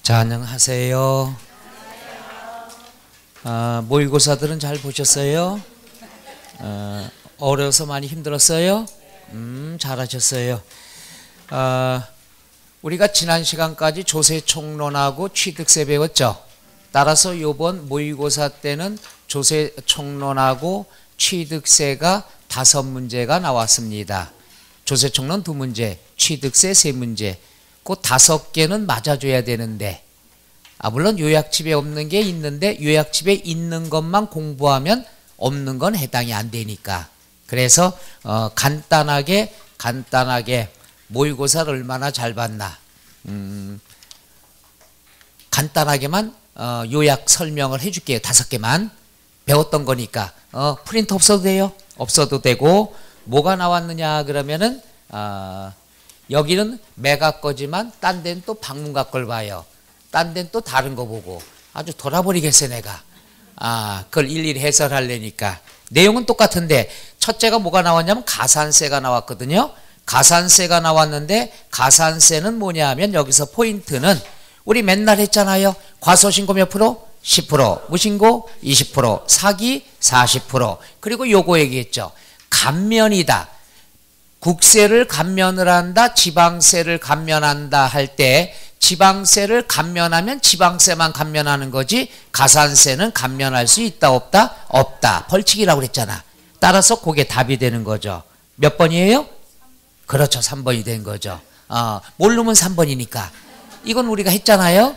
자, 안녕하세요. 모의고사들은 잘 보셨어요? 어려워서 많이 힘들었어요? 잘하셨어요. 우리가 지난 시간까지 조세총론하고 취득세 배웠죠? 따라서 이번 모의고사 때는 조세총론하고 취득세가 5문제가 나왔습니다. 조세총론 2문제, 취득세 3문제. 그 5개는 맞아줘야 되는데, 물론 요약집에 없는 게 있는데 요약집에 있는 것만 공부하면 없는 건 해당이 안 되니까. 그래서 간단하게 모의고사를 얼마나 잘 봤나, 간단하게만 요약 설명을 해줄게요. 5개만 배웠던 거니까. 프린트 없어도 돼요. 없어도 되고, 뭐가 나왔느냐 그러면은 여기는 매각 거지만 딴 데는 또 방문각 걸 봐요. 딴 데는 또 다른 거 보고 아주 돌아버리겠어 내가. 그걸 일일이 해설하려니까. 내용은 똑같은데 첫째가 뭐가 나왔냐면 가산세가 나왔거든요. 가산세가 나왔는데 가산세는 뭐냐 하면 여기서 포인트는 우리 맨날 했잖아요. 과소신고 몇 프로? 10%, 무신고 20%, 사기 40%. 그리고 요거 얘기했죠. 감면이다. 국세를 감면을 한다, 지방세를 감면한다 할 때 지방세를 감면하면 지방세만 감면하는 거지 가산세는 감면할 수 있다 없다? 없다. 벌칙이라고 그랬잖아. 따라서 그게 답이 되는 거죠. 몇 번이에요? 그렇죠. 3번이 된 거죠. 모르면 3번이니까. 이건 우리가 했잖아요.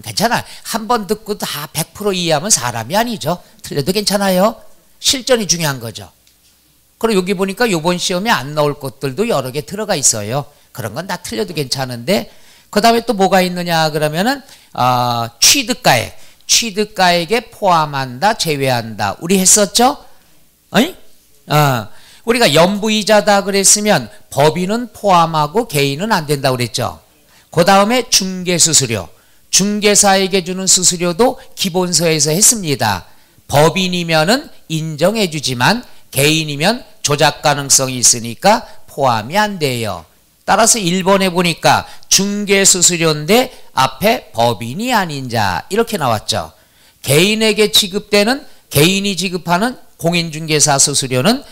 괜찮아. 한 번 듣고 다 100% 이해하면 사람이 아니죠. 틀려도 괜찮아요. 실전이 중요한 거죠. 그리고 여기 보니까 이번 시험에 안 나올 것들도 여러 개 들어가 있어요. 그런 건 다 틀려도 괜찮은데, 그 다음에 또 뭐가 있느냐 그러면은 취득가액, 취득가액에 포함한다, 제외한다. 우리 했었죠? 우리가 연부이자다 그랬으면 법인은 포함하고 개인은 안 된다 그랬죠. 그 다음에 중개수수료, 중개사에게 주는 수수료도 기본서에서 했습니다. 법인이면은 인정해 주지만 개인이면 조작 가능성이 있으니까 포함이 안 돼요. 따라서 1번에 보니까 중개수수료인데 앞에 법인이 아닌 자 이렇게 나왔죠. 개인에게 지급되는, 개인이 지급하는 공인중개사 수수료는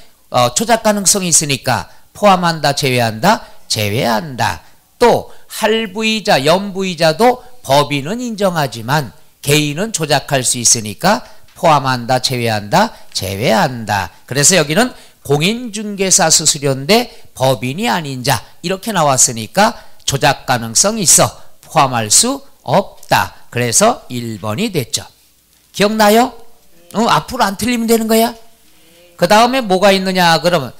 조작 가능성이 있으니까 포함한다, 제외한다? 제외한다. 또 할부이자, 연부이자도 법인은 인정하지만 개인은 조작할 수 있으니까 포함한다, 제외한다? 제외한다. 그래서 여기는 공인중개사 수수료인데 법인이 아닌 자 이렇게 나왔으니까 조작 가능성이 있어 포함할 수 없다. 그래서 1번이 됐죠. 기억나요? 앞으로 안 틀리면 되는 거야. 그 다음에 뭐가 있느냐 그러면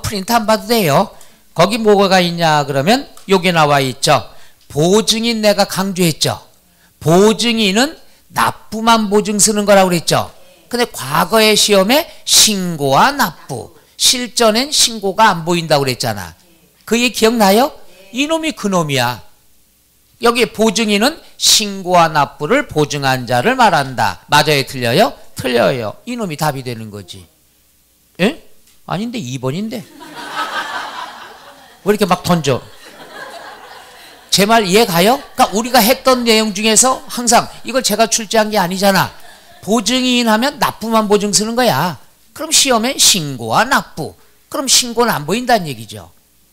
프린트 안 봐도 돼요. 거기 뭐가 있냐 그러면 여기 나와 있죠. 보증인 내가 강조했죠. 보증인은 납부만 보증 쓰는 거라고 그랬죠. 근데 과거의 시험에 신고와 납부, 실전엔 신고가 안 보인다고 그랬잖아. 그 얘기 기억나요? 이놈이 그놈이야. 여기 보증인은 신고와 납부를 보증한 자를 말한다. 맞아요? 틀려요? 틀려요. 이놈이 답이 되는 거지. 예? 아닌데 2번인데. 왜 이렇게 막 던져? 제 말 이해 가요? 그러니까 우리가 했던 내용 중에서 항상 이걸 제가 출제한 게 아니잖아. 보증인 하면 납부만 보증 쓰는 거야. 그럼 시험에 신고와 납부. 그럼 신고는 안 보인다는 얘기죠.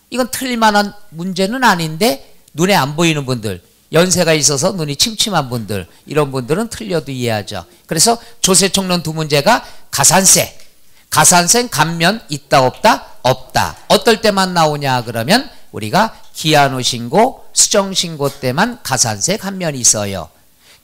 이건 틀릴만한 문제는 아닌데 눈에 안 보이는 분들, 연세가 있어서 눈이 침침한 분들, 이런 분들은 틀려도 이해하죠. 그래서 조세총론 2문제가 가산세. 가산세는 감면 있다 없다? 없다. 어떨 때만 나오냐 그러면 우리가 기한 후 신고, 수정 신고 때만 가산세 감면이 있어요.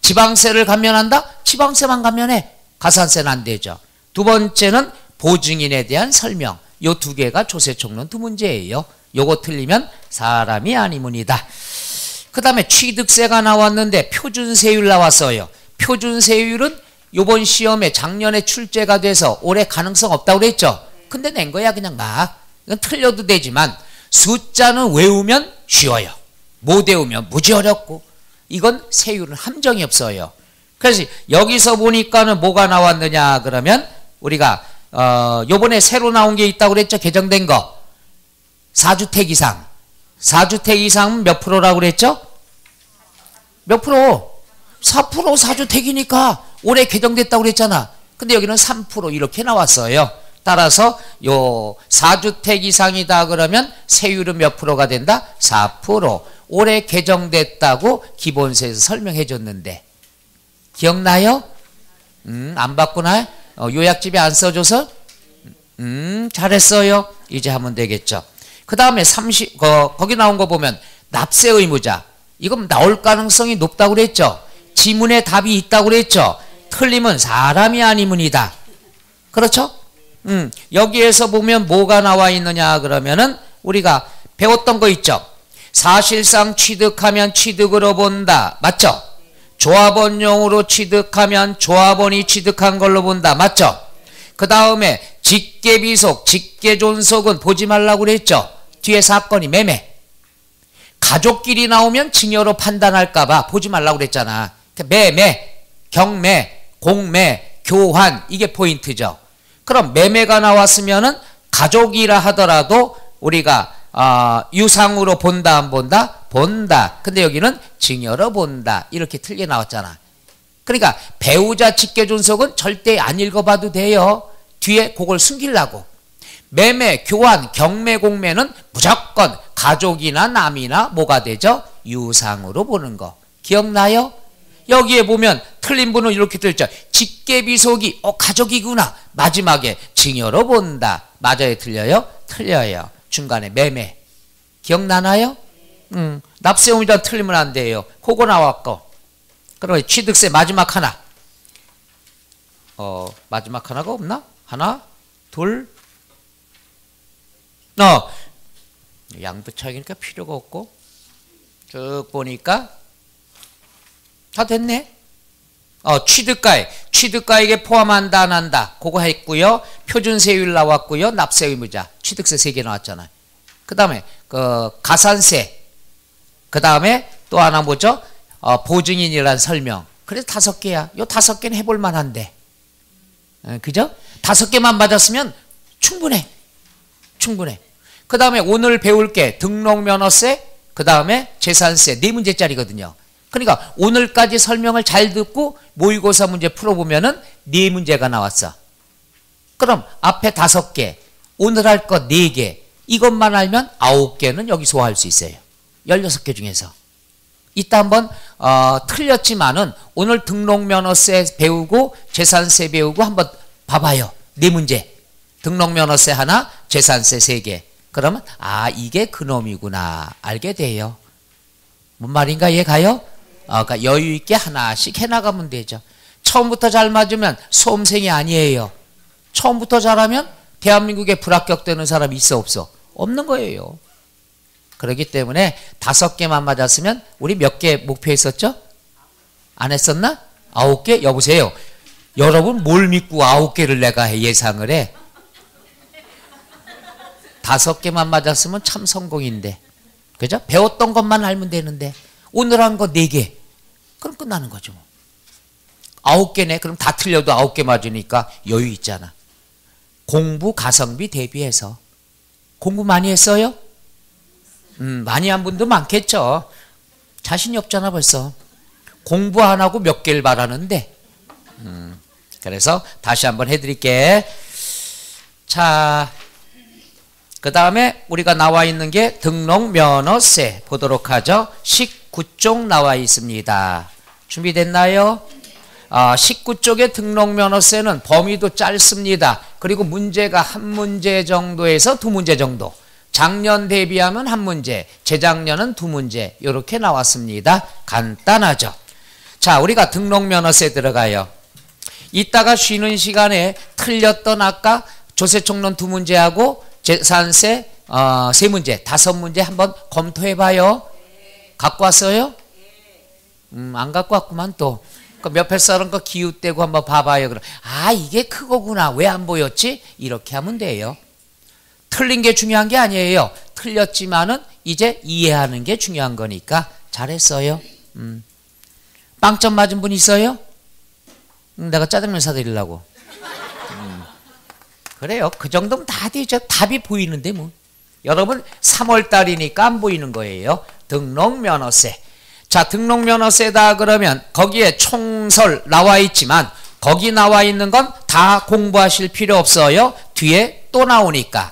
지방세를 감면한다? 지방세만 감면해. 가산세는 안 되죠. 2번째는 보증인에 대한 설명. 요 2개가 조세총론 2문제예요. 요거 틀리면 사람이 아니문이다. 그 다음에 취득세가 나왔는데 표준세율 나왔어요. 표준세율은 요번 시험에 작년에 출제가 돼서 올해 가능성 없다고 그랬죠. 근데 낸 거야 그냥 막. 이건 틀려도 되지만 숫자는 외우면 쉬워요. 못 외우면 무지 어렵고. 이건 세율은 함정이 없어요. 그래서 여기서 보니까는 뭐가 나왔느냐 그러면 우리가 요번에 새로 나온 게 있다고 그랬죠. 개정된 거. 4주택 이상. 4주택 이상은 몇 프로라고 그랬죠? 몇 프로? 4% 사주택이니까 올해 개정됐다고 그랬잖아. 근데 여기는 3% 이렇게 나왔어요. 따라서 요 4주택 이상이다 그러면 세율은 몇 프로가 된다? 4%. 올해 개정됐다고 기본세에서 설명해 줬는데 기억나요? 안 봤구나. 요약집에 안 써줘서 잘했어요. 이제 하면 되겠죠. 그 다음에 거기 나온 거 보면 납세 의무자. 이건 나올 가능성이 높다고 그랬죠. 지문에 답이 있다고 그랬죠. 틀리면 사람이 아니문이다. 그렇죠? 여기에서 보면 뭐가 나와 있느냐 그러면은 우리가 배웠던 거 있죠. 사실상 취득하면 취득으로 본다. 맞죠? 조합원용으로 취득하면 조합원이 취득한 걸로 본다. 맞죠? 그 다음에 직계비속, 직계존속은 보지 말라고 그랬죠. 뒤에 사건이 매매. 가족끼리 나오면 증여로 판단할까봐 보지 말라고 그랬잖아. 매매, 경매, 공매, 교환 이게 포인트죠. 그럼 매매가 나왔으면은 가족이라 하더라도 우리가 유상으로 본다 안 본다? 본다. 근데 여기는 증여로 본다. 이렇게 틀게 나왔잖아. 그러니까 배우자 직계존속은 절대 안 읽어봐도 돼요. 뒤에 그걸 숨기려고. 매매, 교환, 경매, 공매는 무조건 가족이나 남이나 뭐가 되죠? 유상으로 보는 거. 기억나요? 여기에 보면 틀린 분은 이렇게 들죠. 직계비속이 가족이구나. 마지막에 증여로 본다. 맞아요? 틀려요? 틀려요. 중간에 매매. 기억나나요? 납세 의무자 틀리면 안 돼요. 그거 나왔고. 그러면 취득세 마지막 하나. 마지막 하나가 없나? 하나, 둘. 양부차이니까 필요가 없고. 쭉 보니까 다 됐네. 취득가액에 포함한다 안 한다. 그거 했고요. 표준세율 나왔고요. 납세 의무자. 취득세 3개 나왔잖아요. 그 다음에 가산세. 그 다음에 또 하나 뭐죠? 보증인이란 설명. 그래서 5개야. 요 5개는 해볼 만한데. 그죠? 5개만 맞았으면 충분해. 그 다음에 오늘 배울 게 등록면허세, 그 다음에 재산세 4문제짜리거든요. 그러니까 오늘까지 설명을 잘 듣고 모의고사 문제 풀어보면은 4문제가 나왔어. 그럼 앞에 5개, 오늘 할 거 4개, 이것만 알면 9개는 여기 소화할 수 있어요. 16개 중에서. 이따 한번 틀렸지만은 오늘 등록면허세 배우고 재산세 배우고 한번 봐봐요. 4문제. 등록면허세 하나, 재산세 3개. 그러면 이게 그놈이구나 알게 돼요. 뭔 말인가 이해가요? 그러니까 여유 있게 하나씩 해나가면 되죠. 처음부터 잘 맞으면 수험생이 아니에요. 처음부터 잘하면 대한민국에 불합격되는 사람이 있어 없어? 없는 거예요. 그렇기 때문에 5개만 맞았으면 우리 몇 개 목표했었죠? 안 했었나? 9개? 여보세요. 여러분 뭘 믿고 9개를 내가 예상을 해? 5개만 맞았으면 참 성공인데. 그죠? 배웠던 것만 알면 되는데 오늘 한 거 4개. 그럼 끝나는 거죠. 9개네. 그럼 다 틀려도 9개 맞으니까 여유 있잖아. 공부 가성비 대비해서. 공부 많이 했어요? 많이 한 분도 많겠죠. 자신이 없잖아 벌써. 공부 안 하고 몇 개를 바라는데. 그래서 다시 한번 해드릴게. 자, 그 다음에 우리가 나와 있는 게 등록면허세 보도록 하죠. 19쪽 나와 있습니다. 준비됐나요? 19쪽의 등록면허세는 범위도 짧습니다. 그리고 문제가 한 문제 정도에서 2문제 정도. 작년 대비하면 한 문제, 재작년은 2문제 이렇게 나왔습니다. 간단하죠. 자, 우리가 등록면허세 들어가요. 이따가 쉬는 시간에 틀렸던 아까 조세총론 2문제하고 재산세 3문제, 5문제 한번 검토해봐요. 갖고 왔어요? 안 갖고 왔구만 또. 옆에 써는 거 기웃대고 한번 봐봐요. 그럼 이게 그거구나. 왜 안 보였지? 이렇게 하면 돼요. 틀린 게 중요한 게 아니에요. 틀렸지만은 이제 이해하는 게 중요한 거니까 잘했어요. 빵점 맞은 분 있어요? 내가 짜장면 사드리려고. 그래요. 그 정도면 다 되죠. 답이 보이는데 뭐. 여러분 3월달이니까 안 보이는 거예요. 등록면허세. 자, 등록면허세다 그러면 거기에 총설 나와 있지만 거기 나와 있는 건 다 공부하실 필요 없어요. 뒤에 또 나오니까.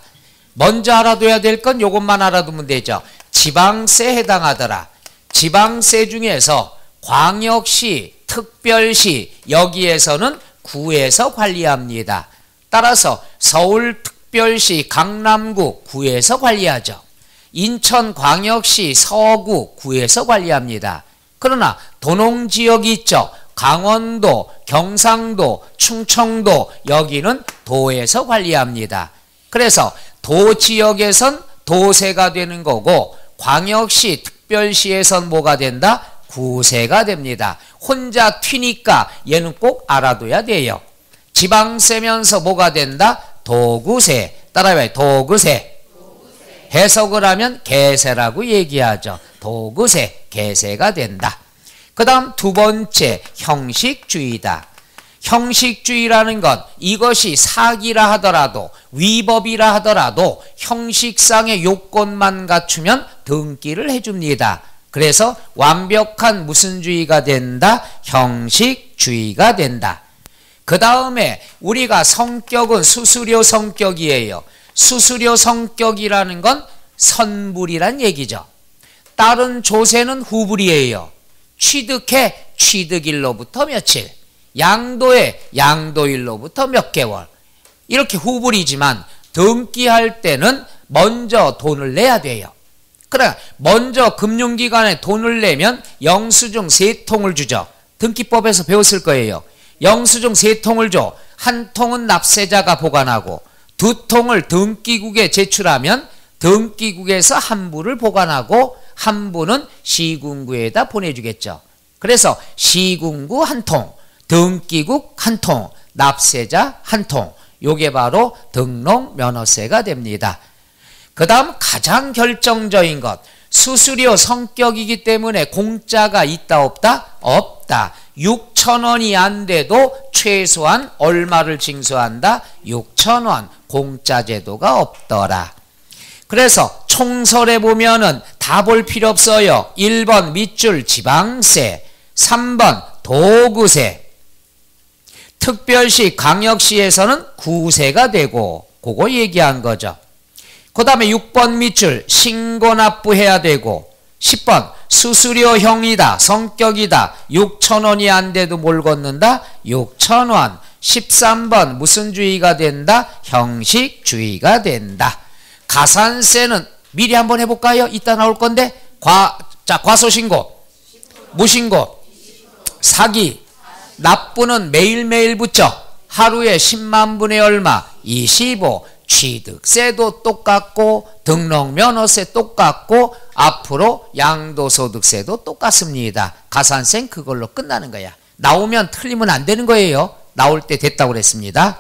먼저 알아둬야 될 건 이것만 알아두면 되죠. 지방세 해당하더라. 지방세 중에서 광역시, 특별시 여기에서는 구에서 관리합니다. 따라서 서울특별시, 강남구 구에서 관리하죠. 인천광역시, 서구 구에서 관리합니다. 그러나 도농지역이 있죠. 강원도, 경상도, 충청도 여기는 도에서 관리합니다. 그래서 도지역에선 도세가 되는 거고 광역시, 특별시에선 뭐가 된다? 구세가 됩니다. 혼자 튀니까 얘는 꼭 알아둬야 돼요. 지방세면서 뭐가 된다? 도구세. 따라해봐요. 도구세. 해석을 하면 개세라고 얘기하죠. 도구세, 개세가 된다. 그 다음 두 번째 형식주의다. 형식주의라는 건 이것이 사기라 하더라도 위법이라 하더라도 형식상의 요건만 갖추면 등기를 해줍니다. 그래서 완벽한 무슨 주의가 된다? 형식주의가 된다. 그 다음에 우리가 성격은 수수료 성격이에요. 수수료 성격이라는 건 선불이란 얘기죠. 다른 조세는 후불이에요. 취득해 취득일로부터 며칠, 양도해 양도일로부터 몇 개월 이렇게 후불이지만 등기할 때는 먼저 돈을 내야 돼요. 그래 먼저 금융기관에 돈을 내면 영수증 3통을 주죠. 등기법에서 배웠을 거예요. 영수증 3통을 줘. 한 통은 납세자가 보관하고 2통을 등기국에 제출하면 등기국에서 한 부를 보관하고 한 부는 시군구에다 보내주겠죠. 그래서 시군구 한 통, 등기국 한 통, 납세자 한 통. 요게 바로 등록면허세가 됩니다. 그 다음 가장 결정적인 것, 수수료 성격이기 때문에 공짜가 있다 없다? 없다. 6,000원이 안 돼도 최소한 얼마를 징수한다? 6,000원. 공짜 제도가 없더라. 그래서 총설에 보면은 다 볼 필요 없어요. 1번 밑줄 지방세, 3번 도구세, 특별시, 광역시에서는 구세가 되고 그거 얘기한 거죠. 그 다음에 6번 밑줄 신고납부해야 되고 10번 수수료형이다, 성격이다. 6,000원이 안 돼도 뭘 걷는다? 6,000원. 13번 무슨 주의가 된다? 형식주의가 된다. 가산세는 미리 한번 해볼까요? 이따 나올 건데 과소신고, 무신고, 사기, 납부는 매일매일 붙죠. 하루에 10만 분의 얼마? 25. 취득세도 똑같고 등록면허세 똑같고 앞으로 양도소득세도 똑같습니다. 가산세는 그걸로 끝나는 거야. 나오면 틀리면 안 되는 거예요. 나올 때 됐다고 그랬습니다.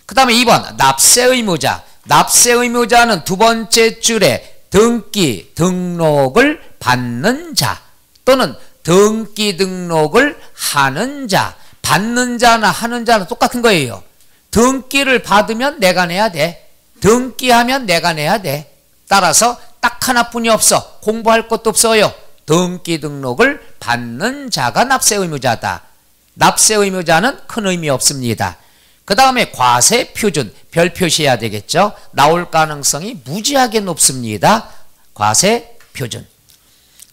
그 다음에 2번 납세의무자. 납세의무자는 두 번째 줄에 등기, 등록을 받는 자 또는 등기, 등록을 하는 자. 받는 자나 하는 자는 똑같은 거예요. 등기를 받으면 내가 내야 돼. 등기하면 내가 내야 돼. 따라서 딱 하나뿐이 없어. 공부할 것도 없어요. 등기, 등록을 받는 자가 납세의무자다. 납세의무자는 큰 의미 없습니다. 그 다음에 과세표준, 별 표시해야 되겠죠. 나올 가능성이 무지하게 높습니다. 과세표준.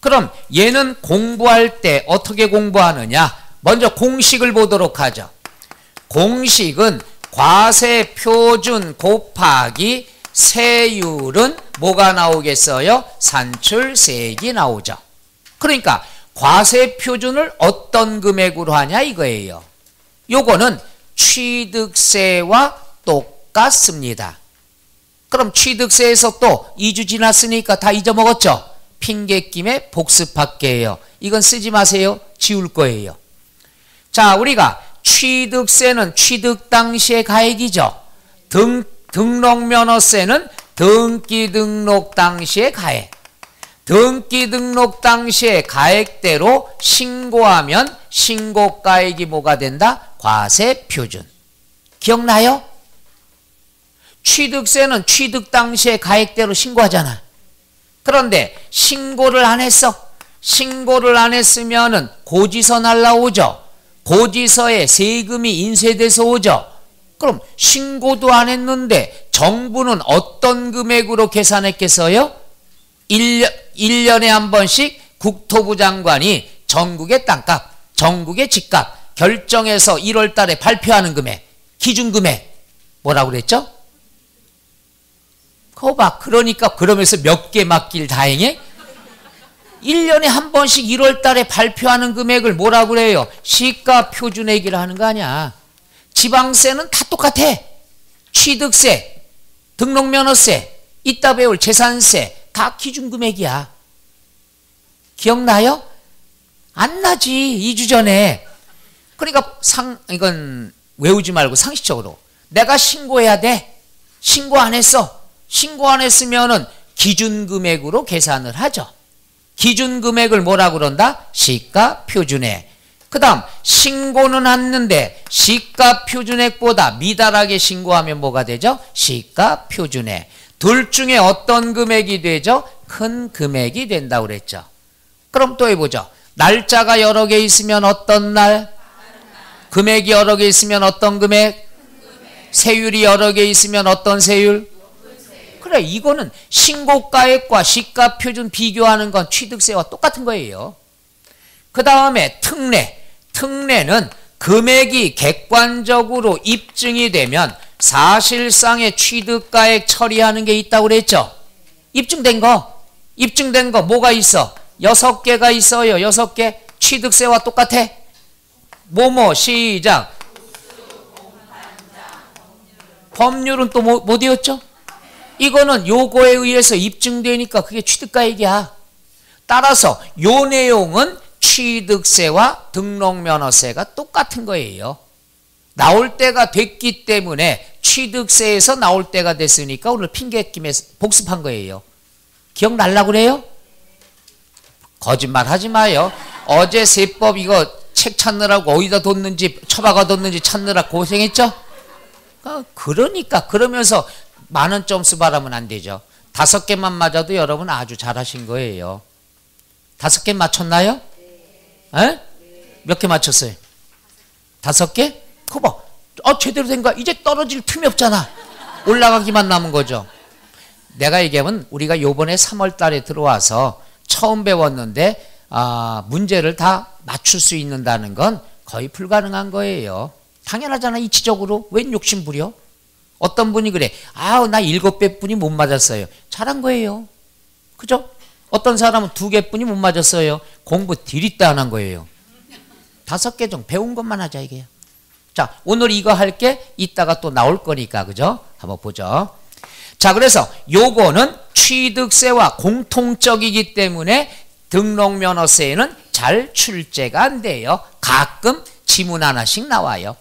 그럼 얘는 공부할 때 어떻게 공부하느냐? 먼저 공식을 보도록 하죠. 공식은 과세표준 곱하기 세율은 뭐가 나오겠어요? 산출세액이 나오죠. 그러니까 과세표준을 어떤 금액으로 하냐 이거예요. 요거는 취득세와 똑같습니다. 그럼 취득세에서 또 2주 지났으니까 다 잊어먹었죠? 핑계김에 복습할게요. 이건 쓰지 마세요. 지울 거예요. 자, 우리가 취득세는 취득 당시의 가액이죠. 등록면허세는 등기 등록 당시의 가액. 등기 등록 당시의 가액대로 신고하면 신고가액이 뭐가 된다? 과세표준. 기억나요? 취득세는 취득 당시의 가액대로 신고하잖아. 그런데 신고를 안 했어. 신고를 안 했으면은 고지서 날라오죠. 고지서에 세금이 인쇄돼서 오죠. 그럼 신고도 안 했는데 정부는 어떤 금액으로 계산했겠어요? 1년에 한 번씩 국토부 장관이 전국의 땅값, 전국의 집값 결정해서 1월 달에 발표하는 금액, 기준금액 뭐라고 그랬죠? 그거 봐. 그러니까 그러면서 몇 개 맞길 다행해? 1년에 한 번씩 1월 달에 발표하는 금액을 뭐라고 그래요? 시가 표준액이라 하는 거 아니야. 지방세는 다 똑같아. 취득세, 등록면허세, 이따 배울 재산세 다 기준금액이야. 기억나요? 안 나지. 2주 전에. 그러니까 이건 외우지 말고 상식적으로 내가 신고해야 돼. 신고 안 했어. 신고 안 했으면은 기준금액으로 계산을 하죠. 기준금액을 뭐라 그런다? 시가 표준액. 그 다음 신고는 했는데 시가 표준액보다 미달하게 신고하면 뭐가 되죠? 시가 표준액. 둘 중에 어떤 금액이 되죠? 큰 금액이 된다고 그랬죠. 그럼 또 해보죠. 날짜가 여러 개 있으면 어떤 날? 금액이 여러 개 있으면 어떤 금액? 세율이 여러 개 있으면 어떤 세율? 그래, 이거는 신고가액과 시가표준 비교하는 건 취득세와 똑같은 거예요. 그 다음에 특례. 특례는 금액이 객관적으로 입증이 되면 사실상의 취득가액 처리하는 게 있다고 그랬죠. 입증된 거 뭐가 있어? 6개가 있어요. 6개. 취득세와 똑같아. 뭐뭐 시작. 법률은 또 뭐 되었죠? 이거는 요거에 의해서 입증되니까 그게 취득가액이야. 따라서 요 내용은 취득세와 등록면허세가 똑같은 거예요. 나올 때가 됐기 때문에 취득세에서 나올 때가 됐으니까 오늘 핑계김에 복습한 거예요. 기억날라고 그래요? 거짓말 하지 마요. 어제 세법 이거 책 찾느라고 어디다 뒀는지 처박아 뒀는지 찾느라 고생했죠? 그러니까 그러면서 많은 점수 바라면 안 되죠. 5개만 맞아도 여러분 아주 잘하신 거예요. 5개 맞췄나요? 네. 몇 개 맞췄어요? 5개? 그거 봐. 제대로 된 거야. 이제 떨어질 틈이 없잖아. 올라가기만 남은 거죠. 내가 얘기하면 우리가 요번에 3월 달에 들어와서 처음 배웠는데 문제를 다 맞출 수 있는다는 건 거의 불가능한 거예요. 당연하잖아. 이치적으로. 웬 욕심 부려? 어떤 분이 그래. 나 7배뿐이 못 맞았어요. 잘한 거예요. 그죠? 어떤 사람은 2개뿐이 못 맞았어요. 공부 디리따 안 한 거예요. 5개 정 배운 것만 하자 이게요. 자, 오늘 이거 할게 이따가 또 나올 거니까 그죠? 한번 보죠. 자, 그래서 요거는 취득세와 공통적이기 때문에 등록면허세에는 잘 출제가 안 돼요. 가끔 지문 하나씩 나와요.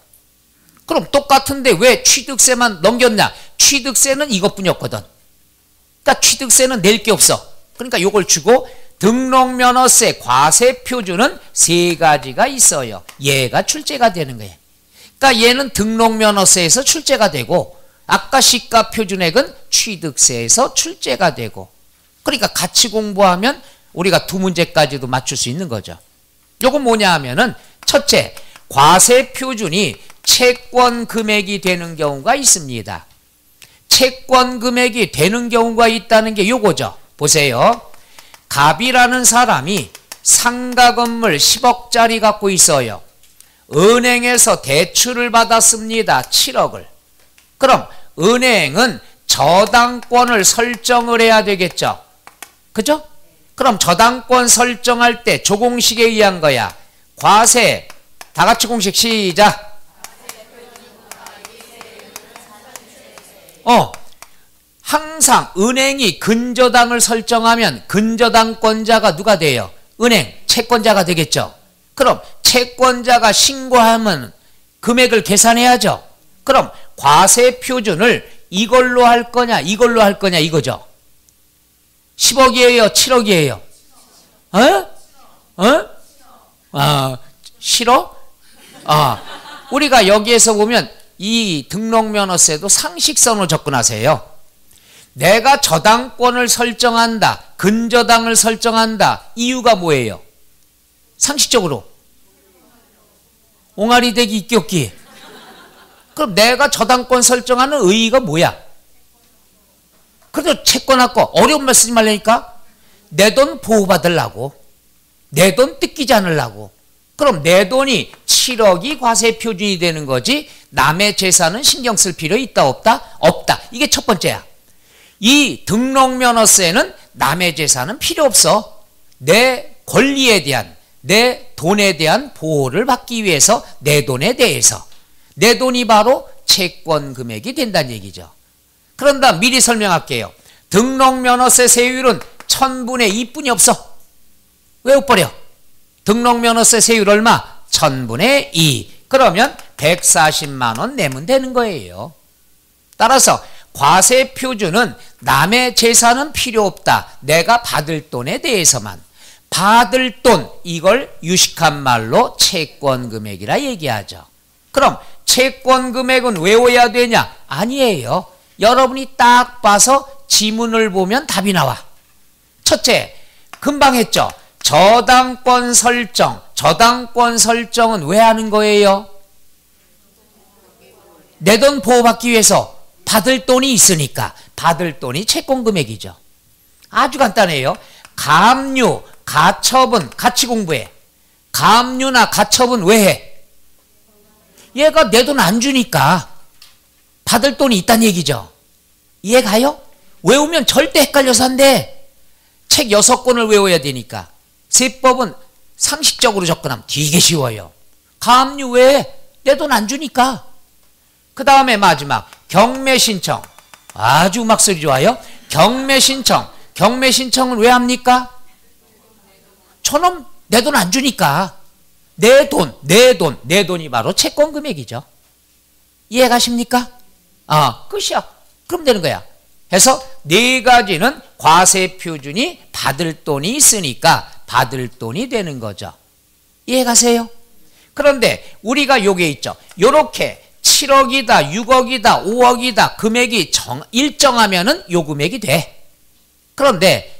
그럼 똑같은데 왜 취득세만 넘겼냐? 취득세는 이것뿐이었거든. 그러니까 취득세는 낼 게 없어. 그러니까 요걸 주고 등록면허세 과세표준은 3가지가 있어요. 얘가 출제가 되는 거예요. 그러니까 얘는 등록면허세에서 출제가 되고 아까 시가표준액은 취득세에서 출제가 되고 그러니까 같이 공부하면 우리가 2문제까지도 맞출 수 있는 거죠. 요건 뭐냐 하면은 첫째, 과세표준이 채권 금액이 되는 경우가 있습니다. 채권 금액이 되는 경우가 있다는 게 요거죠. 보세요. 갑이라는 사람이 상가 건물 10억짜리 갖고 있어요. 은행에서 대출을 받았습니다. 7억을. 그럼 은행은 저당권을 설정을 해야 되겠죠. 그죠? 그럼 저당권 설정할 때 조공식에 의한 거야. 과세. 다 같이 공식 시작. 항상 은행이 근저당을 설정하면 근저당권자가 누가 돼요? 은행, 채권자가 되겠죠. 그럼 채권자가 신고하면 금액을 계산해야죠. 그럼 과세표준을 이걸로 할 거냐 이걸로 할 거냐 이거죠. 10억이에요 7억이에요? 싫어? 우리가 여기에서 보면 이 등록면허세도 상식선으로 접근하세요. 내가 저당권을 설정한다, 근저당을 설정한다. 이유가 뭐예요? 상식적으로 옹알이 되기 있기 없기. 그럼 내가 저당권 설정하는 의의가 뭐야? 그래도 채권하고 어려운 말 쓰지 말라니까. 내 돈 보호받으려고, 내 돈 뜯기지 않으려고. 그럼 내 돈이 7억이 과세 표준이 되는 거지 남의 재산은 신경 쓸 필요 있다 없다? 없다. 이게 첫 번째야. 이 등록면허세는 남의 재산은 필요 없어. 내 권리에 대한, 내 돈에 대한 보호를 받기 위해서 내 돈에 대해서. 내 돈이 바로 채권 금액이 된다는 얘기죠. 그런다 미리 설명할게요. 등록면허세 세율은 1000분의 2뿐이 없어. 외워버려. 등록면허세 세율 얼마? 1000분의 2. 그러면 140만 원 내면 되는 거예요. 따라서 과세 표준은 남의 재산은 필요 없다. 내가 받을 돈에 대해서만. 받을 돈, 이걸 유식한 말로 채권 금액이라 얘기하죠. 그럼 채권 금액은 외워야 되냐? 아니에요. 여러분이 딱 봐서 지문을 보면 답이 나와. 첫째, 금방 했죠. 저당권 설정. 저당권 설정은 왜 하는 거예요? 내 돈 보호받기 위해서. 받을 돈이 있으니까. 받을 돈이 채권 금액이죠. 아주 간단해요. 가압류, 가처분 같이 공부해. 가압류나 가처분 왜 해? 얘가 내 돈 안 주니까 받을 돈이 있다는 얘기죠. 이해가요? 외우면 절대 헷갈려서 안 돼. 책 6권을 외워야 되니까. 세법은 상식적으로 접근하면 되게 쉬워요. 가압류 왜? 내 돈 안 주니까. 그 다음에 마지막 경매신청. 아주 음악 소리 좋아요. 경매신청. 경매신청은 왜 합니까? 저놈 내 돈 안 주니까. 내 돈이 바로 채권 금액이죠. 이해 가십니까? 끝이야. 그럼 되는 거야. 해서 네 가지는 과세 표준이 받을 돈이 있으니까 받을 돈이 되는 거죠. 이해 가세요? 그런데 우리가 요게 있죠. 요렇게 7억이다, 6억이다, 5억이다 금액이 일정하면은 요 금액이 돼. 그런데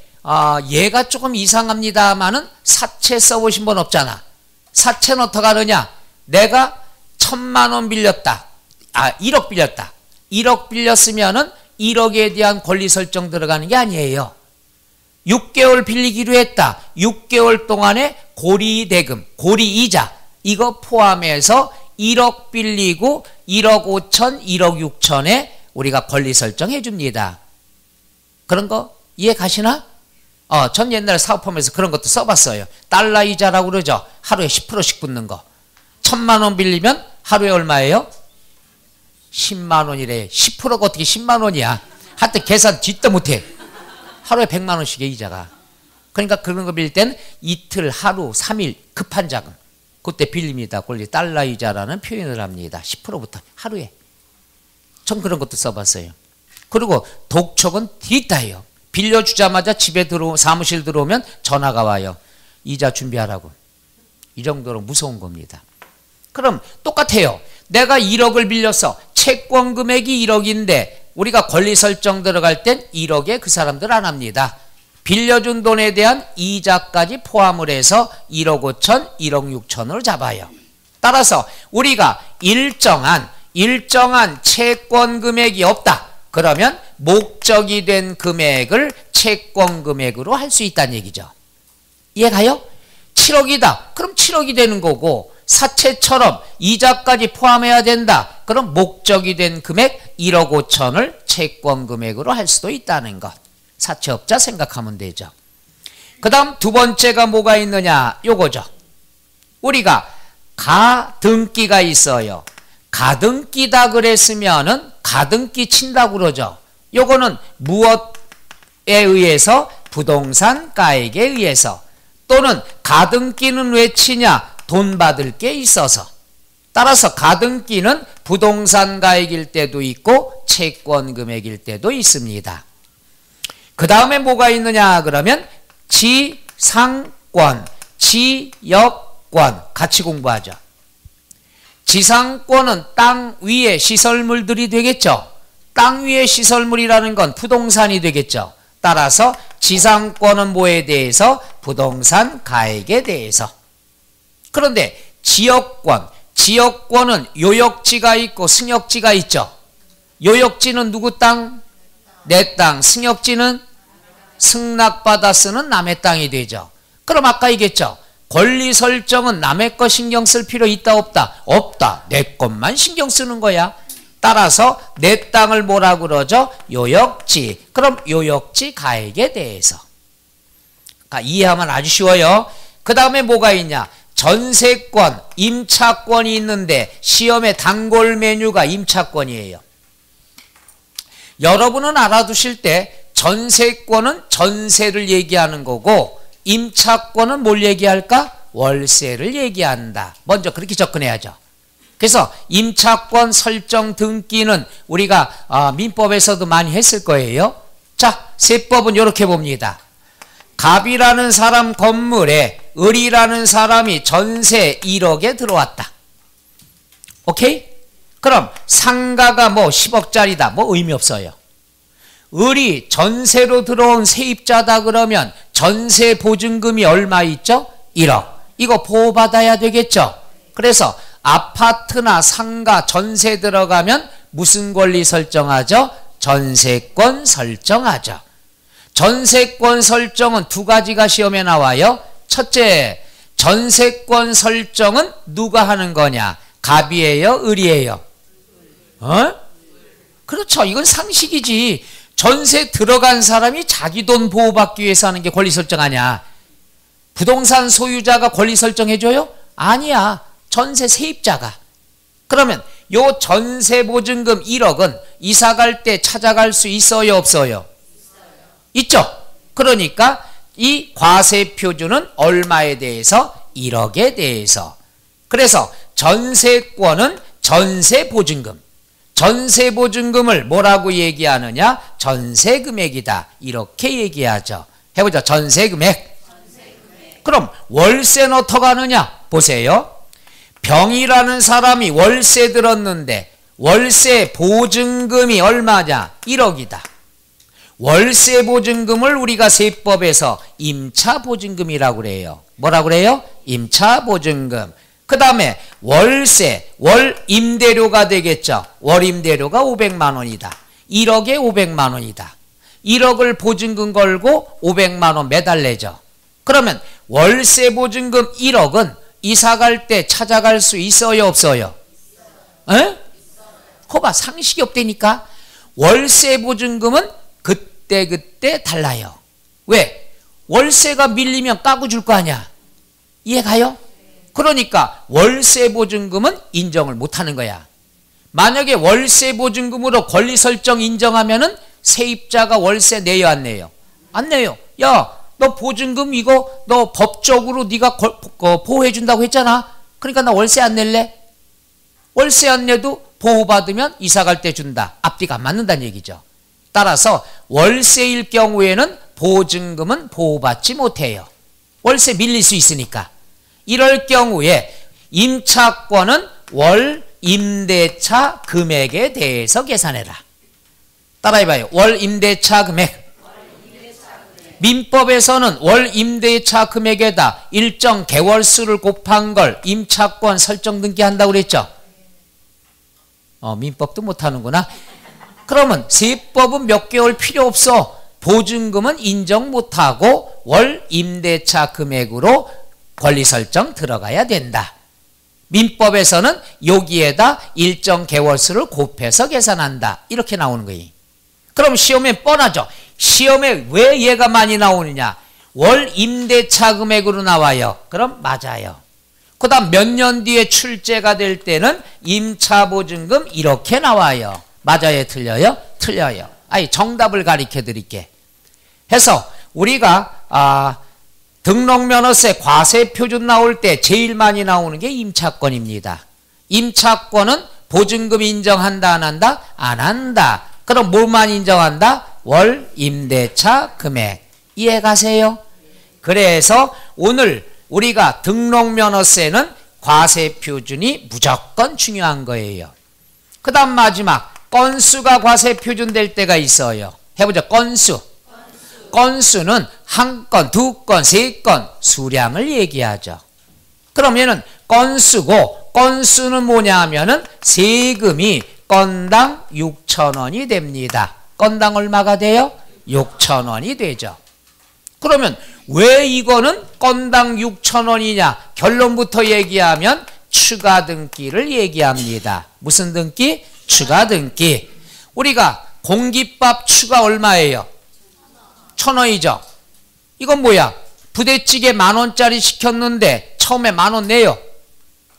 얘가 조금 이상합니다만은 사채 써보신 분 없잖아. 사채는 어떻게 하느냐? 내가 1000만 원 빌렸다. 1억 빌렸다. 1억 빌렸으면은 1억에 대한 권리 설정 들어가는 게 아니에요. 6개월 빌리기로 했다. 6개월 동안에 고리대금, 고리이자 이거 포함해서 1억 빌리고 1억 5천, 1억 6천에 우리가 권리 설정해 줍니다. 그런 거 이해 가시나? 전 옛날에 사업하면서 그런 것도 써봤어요. 달러 이자라고 그러죠. 하루에 10%씩 붙는 거. 1000만 원 빌리면 하루에 얼마예요? 10만 원이래. 10%가 어떻게 10만 원이야. 하여튼 계산 뒷도 못해. 하루에 100만 원씩의 이자가. 그러니까 그런 거 빌릴 땐 이틀, 하루, 3일 급한 자금. 그때 빌립니다. 그걸 달러 이자라는 표현을 합니다. 10%부터 하루에. 전 그런 것도 써봤어요. 그리고 독촉은 뒤따요. 빌려주자마자 집에 사무실 들어오면 전화가 와요. 이자 준비하라고. 이 정도로 무서운 겁니다. 그럼 똑같아요. 내가 1억을 빌렸어. 채권 금액이 1억인데 우리가 권리 설정 들어갈 땐 1억에 그 사람들 안 합니다. 빌려준 돈에 대한 이자까지 포함을 해서 1억 5천, 1억 6천으로 잡아요. 따라서 우리가 일정한 채권 금액이 없다. 그러면 목적이 된 금액을 채권 금액으로 할 수 있다는 얘기죠. 이해가요? 7억이다. 그럼 7억이 되는 거고 사채처럼 이자까지 포함해야 된다. 그럼 목적이 된 금액 1억 5천을 채권 금액으로 할 수도 있다는 것. 사채업자 생각하면 되죠. 그 다음 두 번째가 뭐가 있느냐? 요거죠. 우리가 가등기가 있어요. 가등기다 그랬으면은 가등기 친다고 그러죠. 요거는 무엇에 의해서? 부동산가액에 의해서. 또는 가등기는 왜 치냐? 돈 받을 게 있어서. 따라서 가등기는 부동산가액일 때도 있고 채권 금액일 때도 있습니다. 그 다음에 뭐가 있느냐 그러면 지상권, 지역권 같이 공부하죠. 지상권은 땅 위에 시설물들이 되겠죠. 땅 위의 시설물이라는 건 부동산이 되겠죠. 따라서 지상권은 뭐에 대해서? 부동산 가액에 대해서. 그런데 지역권은 요역지가 있고 승역지가 있죠. 요역지는 누구 땅? 내 땅. 승역지는 승낙받아 쓰는 남의 땅이 되죠. 그럼 아까 얘기했죠. 권리 설정은 남의 거 신경 쓸 필요 있다 없다? 없다. 내 것만 신경 쓰는 거야. 따라서 내 땅을 뭐라 그러죠? 요역지. 그럼 요역지 가액에 대해서. 그러니까 이해하면 아주 쉬워요. 그 다음에 뭐가 있냐? 전세권, 임차권이 있는데 시험에 단골 메뉴가 임차권이에요. 여러분은 알아두실 때 전세권은 전세를 얘기하는 거고 임차권은 뭘 얘기할까? 월세를 얘기한다. 먼저 그렇게 접근해야죠. 그래서 임차권 설정 등기는 우리가 민법에서도 많이 했을 거예요. 자, 세법은 이렇게 봅니다. 갑이라는 사람 건물에 을이라는 사람이 전세 1억에 들어왔다. 오케이? 그럼 상가가 뭐 10억짜리다. 뭐 의미 없어요. 을이 전세로 들어온 세입자다 그러면 전세 보증금이 얼마 있죠? 1억. 이거 보호받아야 되겠죠? 그래서 아파트나 상가 전세 들어가면 무슨 권리 설정하죠? 전세권 설정하죠. 전세권 설정은 두 가지가 시험에 나와요. 첫째, 전세권 설정은 누가 하는 거냐? 갑이에요? 을이에요? 그렇죠. 이건 상식이지. 전세 들어간 사람이 자기 돈 보호받기 위해서 하는 게 권리 설정 아니야. 부동산 소유자가 권리 설정해줘요? 아니야. 전세 세입자가. 그러면 요 전세 보증금 1억은 이사 갈 때 찾아갈 수 있어요? 없어요? 있죠. 그러니까 이 과세표준은 얼마에 대해서? 1억에 대해서. 그래서 전세권은 전세보증금. 전세보증금을 뭐라고 얘기하느냐? 전세금액이다. 이렇게 얘기하죠. 해보자. 전세금액. 그럼 월세는 어떻게 하느냐? 보세요. 병이라는 사람이 월세 들었는데 월세 보증금이 얼마냐? 1억이다. 월세 보증금을 우리가 세법에서 임차보증금이라고 그래요. 뭐라고 그래요? 임차보증금. 그 다음에 월세, 월임대료가 되겠죠. 월임대료가 500만 원이다. 1억에 500만 원이다. 1억을 보증금 걸고 500만 원 매달 내죠. 그러면 월세 보증금 1억은 이사 갈 때 찾아갈 수 있어요? 없어요? 에? 거봐, 상식이 없다니까. 월세 보증금은 그때 달라요. 왜? 월세가 밀리면 까고 줄 거 아니야. 이해가요? 그러니까 월세 보증금은 인정을 못하는 거야. 만약에 월세 보증금으로 권리 설정 인정하면은 세입자가 월세 내요 안 내요? 안 내요. 야, 너 보증금 이거 너 법적으로 네가 보호해 준다고 했잖아. 그러니까 나 월세 안 낼래? 월세 안 내도 보호받으면 이사 갈 때 준다. 앞뒤가 안 맞는다는 얘기죠. 따라서 월세일 경우에는 보증금은 보호받지 못해요. 월세 밀릴 수 있으니까. 이럴 경우에 임차권은 월 임대차 금액에 대해서 계산해라. 따라해봐요. 월 임대차 금액. 민법에서는 월 임대차 금액에다 일정 개월수를 곱한 걸 임차권 설정 등기한다고 그랬죠. 민법도 못하는구나. 그러면 세법은 몇 개월 필요 없어. 보증금은 인정 못하고 월 임대차 금액으로 권리 설정 들어가야 된다. 민법에서는 여기에다 일정 개월수를 곱해서 계산한다. 이렇게 나오는 거예요. 그럼 시험에 뻔하죠. 시험에 왜 얘가 많이 나오느냐? 월 임대차 금액으로 나와요. 그럼 맞아요. 그 다음 몇 년 뒤에 출제가 될 때는 임차보증금 이렇게 나와요. 맞아요? 틀려요? 틀려요. 아니, 정답을 가르쳐 드릴게. 해서 우리가 등록면허세 과세표준 나올 때 제일 많이 나오는 게 임차권입니다. 임차권은 보증금 인정한다 안 한다? 안 한다. 그럼 뭐만 인정한다? 월 임대차 금액. 이해가세요? 그래서 오늘 우리가 등록면허세는 과세표준이 무조건 중요한 거예요. 그 다음 마지막 건수가 과세 표준될 때가 있어요. 해보죠. 건수. 건수는 한 건, 두 건, 세 건 수량을 얘기하죠. 그러면은 건수고, 건수는 뭐냐 하면은 세금이 건당 6,000원이 됩니다. 건당 얼마가 돼요? 6,000원이 되죠. 그러면 왜 이거는 건당 6,000원이냐? 결론부터 얘기하면 추가 등기를 얘기합니다. 무슨 등기? 추가 등기. 우리가 공깃밥 추가 얼마예요? 1,000원이죠. 이건 뭐야? 부대찌개 10,000원짜리 시켰는데 처음에 10,000원 내요.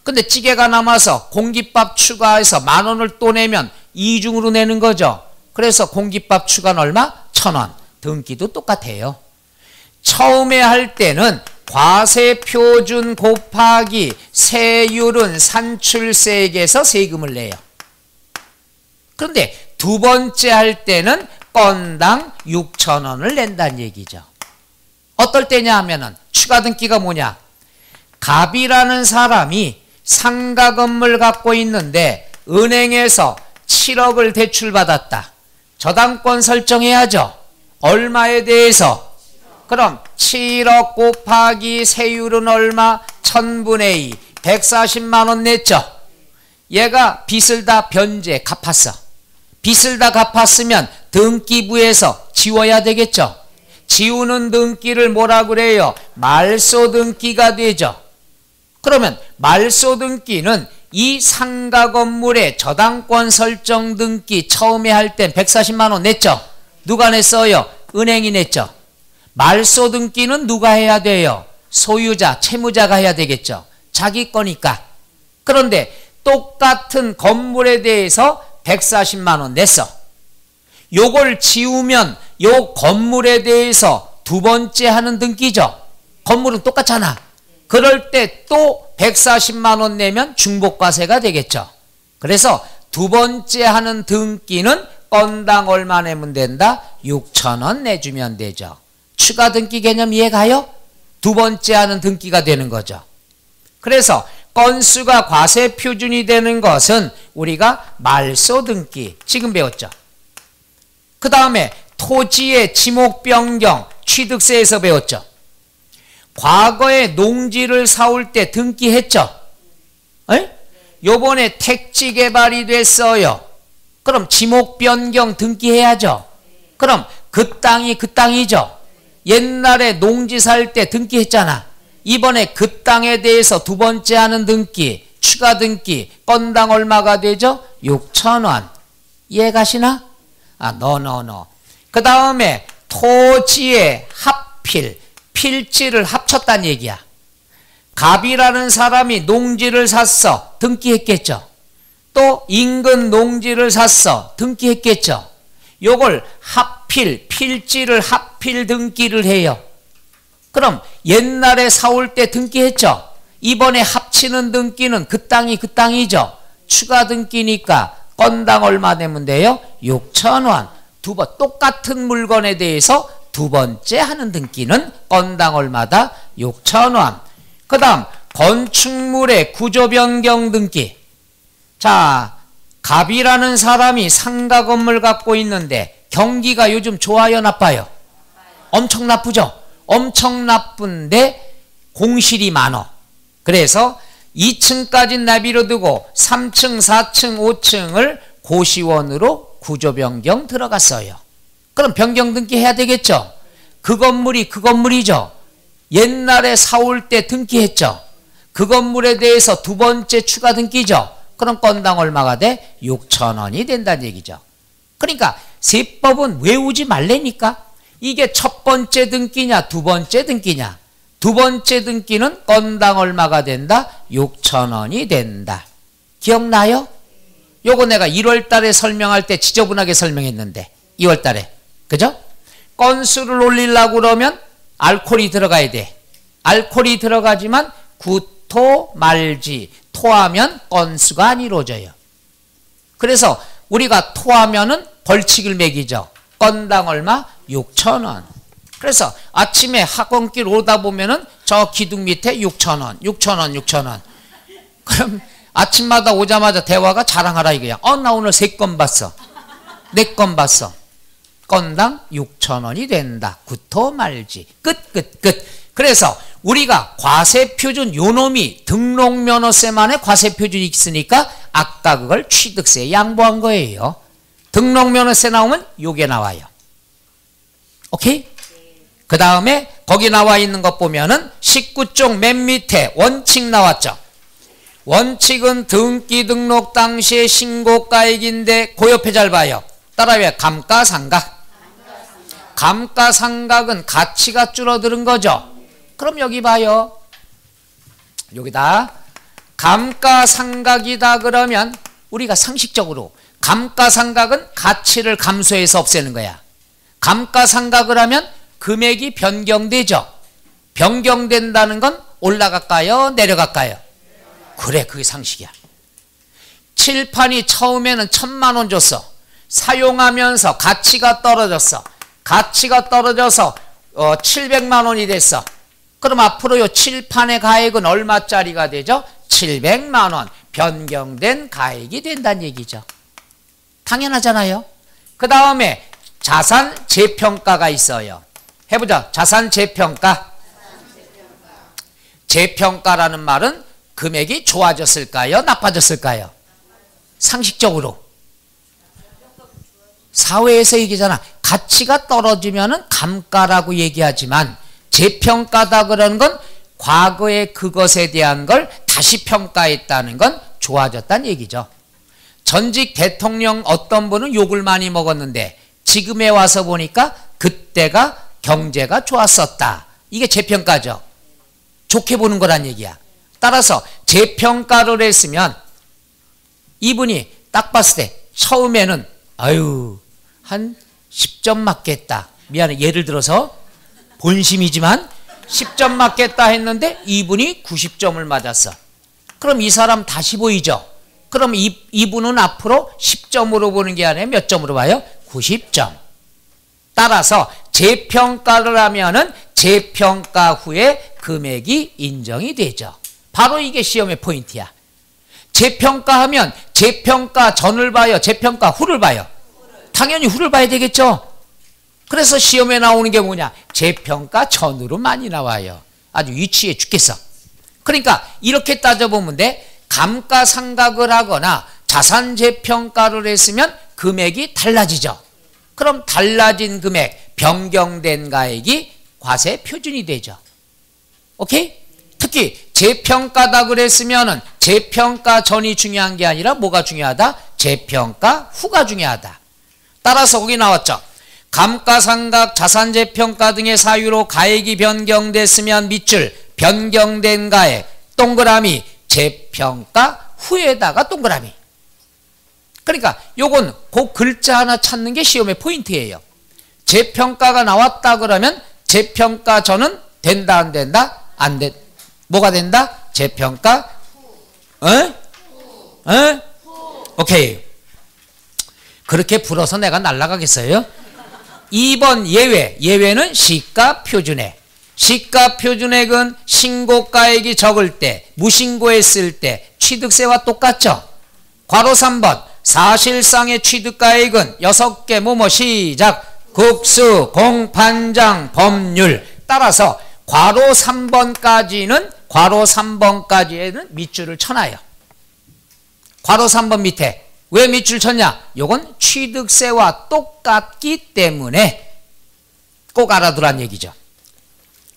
근데 찌개가 남아서 공깃밥 추가해서 10,000원을 또 내면 이중으로 내는 거죠. 그래서 공깃밥 추가는 얼마? 1,000원. 등기도 똑같아요. 처음에 할 때는 과세 표준 곱하기 세율은 산출세액에서 세금을 내요. 그런데 두 번째 할 때는 건당 6,000원을 낸다는 얘기죠. 어떨 때냐 하면은 추가 등기가 뭐냐? 갑이라는 사람이 상가 건물 갖고 있는데 은행에서 7억을 대출받았다. 저당권 설정해야죠. 얼마에 대해서? 그럼 7억 곱하기 세율은 얼마? 1000분의 2, 140만 원 냈죠. 얘가 빚을 다 변제 갚았어. 빚을 다 갚았으면 등기부에서 지워야 되겠죠. 지우는 등기를 뭐라 그래요? 말소 등기가 되죠. 그러면 말소 등기는 이 상가 건물의 저당권 설정 등기 처음에 할 땐 140만 원 냈죠. 누가 냈어요? 은행이 냈죠. 말소 등기는 누가 해야 돼요? 소유자, 채무자가 해야 되겠죠. 자기 거니까. 그런데 똑같은 건물에 대해서 140만 원 냈어. 요걸 지우면 요 건물에 대해서 두 번째 하는 등기죠. 건물은 똑같잖아. 그럴 때 또 140만 원 내면 중복과세가 되겠죠. 그래서 두 번째 하는 등기는 건당 얼마 내면 된다? 6,000원 내주면 되죠. 추가 등기 개념 이해가요? 두 번째 하는 등기가 되는 거죠. 그래서 건수가 과세 표준이 되는 것은 우리가 말소 등기 지금 배웠죠. 그 다음에 토지의 지목 변경 취득세에서 배웠죠. 과거에 농지를 사올 때 등기했죠. 에? 요번에 택지 개발이 됐어요. 그럼 지목 변경 등기해야죠. 그럼 그 땅이 그 땅이죠. 옛날에 농지 살 때 등기했잖아. 이번에 그 땅에 대해서 두 번째 하는 등기, 추가 등기, 건당 얼마가 되죠? 6,000원. 이해가시나? no. 그 다음에 토지의 합필, 필지를 합쳤다는 얘기야. 갑이라는 사람이 농지를 샀어. 등기했겠죠. 또 인근 농지를 샀어. 등기했겠죠. 요걸 합필, 필지를 합필 등기를 해요. 그럼 옛날에 사올 때 등기했죠. 이번에 합치는 등기는 그 땅이 그 땅이죠. 추가 등기니까 건당 얼마 내면 돼요? 6,000원. 두 번 똑같은 물건에 대해서 두 번째 하는 등기는 건당 얼마다? 6,000원. 그 다음 건축물의 구조 변경 등기. 자, 갑이라는 사람이 상가 건물 갖고 있는데 경기가 요즘 좋아요 나빠요? 엄청 나쁘죠? 엄청 나쁜데 공실이 많어. 그래서 2층까지 내비로 두고 3층, 4층, 5층을 고시원으로 구조 변경 들어갔어요. 그럼 변경 등기 해야 되겠죠. 그 건물이 그 건물이죠. 옛날에 사올 때 등기했죠. 그 건물에 대해서 두 번째 추가 등기죠. 그럼 건당 얼마가 돼? 6,000원이 된다는 얘기죠. 그러니까 세법은 외우지 말래니까. 이게 첫 번째 등기냐 두 번째 등기냐. 두 번째 등기는 건당 얼마가 된다? 6,000원이 된다. 기억나요? 요거 내가 1월 달에 설명할 때 지저분하게 설명했는데 2월 달에. 그죠? 건수를 올리려고 그러면 알코올이 들어가야 돼. 알코올이 들어가지만 구토 말지. 토하면 건수가 안 이루어져요. 그래서 우리가 토하면은 벌칙을 매기죠. 건당 얼마? 6,000원. 그래서 아침에 학원길 오다 보면은 저 기둥 밑에 6,000원, 6,000원, 6,000원. 그럼 아침마다 오자마자 대화가 자랑하라 이거야. 나 오늘 3건 봤어. 4건 봤어. 건당 6,000원이 된다. 구토 말지. 끝. 그래서 우리가 과세표준 요놈이 등록면허세만에 과세표준이 있으니까 아까 그걸 취득세에 양보한 거예요. 등록면허세 나오면 요게 나와요. 오케이? 그 다음에 거기 나와 있는 것 보면은 19쪽 맨 밑에 원칙 나왔죠. 원칙은 등기 등록 당시의 신고가액인데 그 옆에 잘 봐요. 따라해. 감가상각. 감가상각은 가치가 줄어드는 거죠. 그럼 여기 봐요. 여기다 감가상각이다 그러면 우리가 상식적으로 감가상각은 가치를 감소해서 없애는 거야. 감가상각을 하면 금액이 변경되죠. 변경된다는 건 올라갈까요? 내려갈까요? 그래, 그게 상식이야. 칠판이 처음에는 1,000만 원 줬어. 사용하면서 가치가 떨어졌어. 가치가 떨어져서 700만 원이 됐어. 그럼 앞으로 요 칠판의 가액은 얼마짜리가 되죠? 700만 원. 변경된 가액이 된다는 얘기죠. 당연하잖아요. 그 다음에 자산 재평가가 있어요. 해보자. 자산 재평가. 재평가라는 말은 금액이 좋아졌을까요? 나빠졌을까요? 상식적으로. 사회에서 얘기잖아. 가치가 떨어지면은 감가라고 얘기하지만 재평가다 그러는 건 과거에 그것에 대한 걸 다시 평가했다는 건 좋아졌다는 얘기죠. 전직 대통령 어떤 분은 욕을 많이 먹었는데 지금에 와서 보니까 그때가 경제가 좋았었다. 이게 재평가죠. 좋게 보는 거란 얘기야. 따라서 재평가를 했으면 이분이 딱 봤을 때 처음에는 한 10점 맞겠다. 미안해. 예를 들어서 본심이지만 10점 맞겠다 했는데 이분이 90점을 맞았어. 그럼 이 사람 다시 보이죠. 그럼 이분은 앞으로 10점으로 보는 게 아니라 몇 점으로 봐요? 90점. 따라서 재평가를 하면은 재평가 후에 금액이 인정이 되죠. 바로 이게 시험의 포인트야. 재평가하면 재평가 전을 봐요? 재평가 후를 봐요? 당연히 후를 봐야 되겠죠. 그래서 시험에 나오는 게 뭐냐? 재평가 전으로 많이 나와요. 아주 유치해 죽겠어. 그러니까 이렇게 따져보면 돼. 감가상각을 하거나 자산 재평가를 했으면 금액이 달라지죠. 그럼 달라진 금액, 변경된 가액이 과세 표준이 되죠. 오케이? 특히 재평가다 그랬으면은 재평가 전이 중요한 게 아니라 뭐가 중요하다? 재평가 후가 중요하다. 따라서 거기 나왔죠. 감가상각, 자산재평가 등의 사유로 가액이 변경됐으면 밑줄 변경된 가액 동그라미 재평가 후에다가 동그라미. 그러니까 요건 그 글자 하나 찾는 게 시험의 포인트예요. 재평가가 나왔다 그러면 재평가 전은 된다 안 된다? 안 된. 뭐가 된다? 재평가 오케이. 그렇게 불어서 내가 날아가겠어요? 2번 예외. 예외는 시가표준액. 시가표준액은 신고가액이 적을 때, 무신고했을 때 취득세와 똑같죠? 괄호 3번. 사실상의 취득가액은 6개 뭐뭐 시작 국수 공판장 법률. 따라서 괄호 3번까지에는 밑줄을 쳐놔요. 괄호 3번 밑에 왜 밑줄 쳤냐? 요건 취득세와 똑같기 때문에 꼭 알아두란 얘기죠.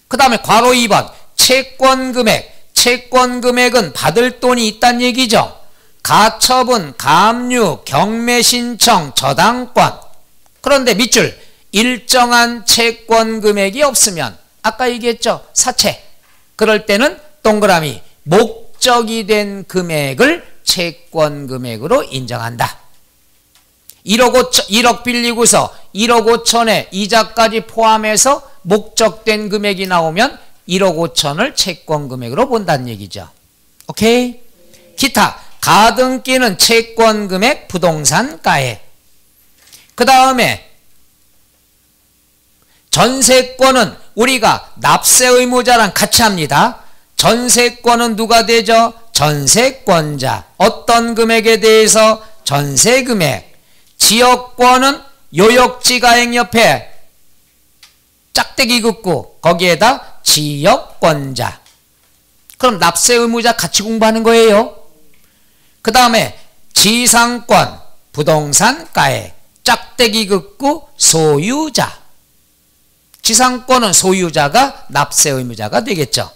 그 다음에 괄호 2번 채권금액. 채권금액은 받을 돈이 있다는 얘기죠. 가처분, 가압류, 경매신청, 저당권. 그런데 밑줄 일정한 채권금액이 없으면 아까 얘기했죠. 사채. 그럴 때는 동그라미 목적이 된 금액을 채권금액으로 인정한다. 1억 빌리고서 1억 5천에 이자까지 포함해서 목적된 금액이 나오면 1억 5천을 채권금액으로 본다는 얘기죠. 오케이? 기타 가등기는 채권금액 부동산가액. 그 다음에 전세권은 우리가 납세 의무자랑 같이 합니다. 전세권은 누가 되죠? 전세권자. 어떤 금액에 대해서? 전세금액. 지역권은 요역지 가액 옆에 짝대기 긋고 거기에다 지역권자. 그럼 납세 의무자 같이 공부하는 거예요. 그 다음에 지상권, 부동산가액, 짝대기 긋고 소유자. 지상권은 소유자가 납세 의무자가 되겠죠.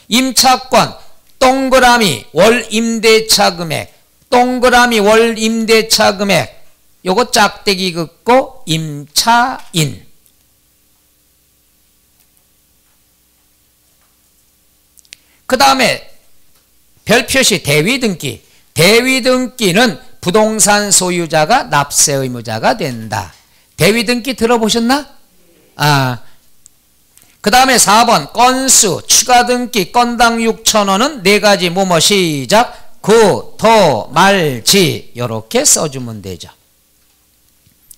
임차권, 동그라미 월임대차 금액, 동그라미 월임대차 금액, 요거 짝대기 긋고 임차인. 그 다음에 별표시 대위등기. 대위등기는 부동산 소유자가 납세 의무자가 된다. 대위등기 들어보셨나? 그 다음에 4번 건수 추가등기 건당 6,000원은 4가지 뭐뭐 시작 구, 토, 말, 지 이렇게 써주면 되죠.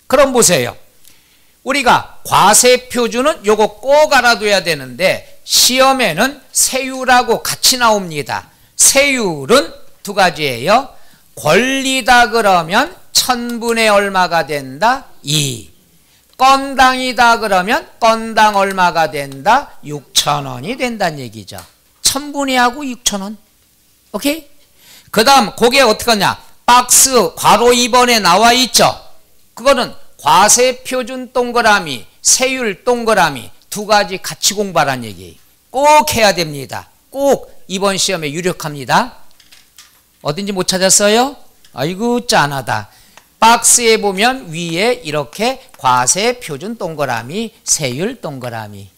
그럼 보세요. 우리가 과세표준은 요거 꼭 알아둬야 되는데 시험에는 세율하고 같이 나옵니다. 세율은 두 가지예요. 권리다 그러면 1000분의 얼마가 된다? 2. 건당이다 그러면 건당 얼마가 된다? 6,000원이 된다는 얘기죠. 1000분위하고 6,000원. 오케이? 그 다음 그게 어떻게 하냐? 박스 괄호 2번에 나와 있죠. 그거는 과세표준 동그라미, 세율 동그라미 두 가지 같이 공부하라는 얘기예요. 꼭 해야 됩니다. 꼭 이번 시험에 유력합니다. 어딘지 못 찾았어요? 아이고 짠하다. 박스에 보면 위에 이렇게 과세표준 동그라미, 세율 동그라미.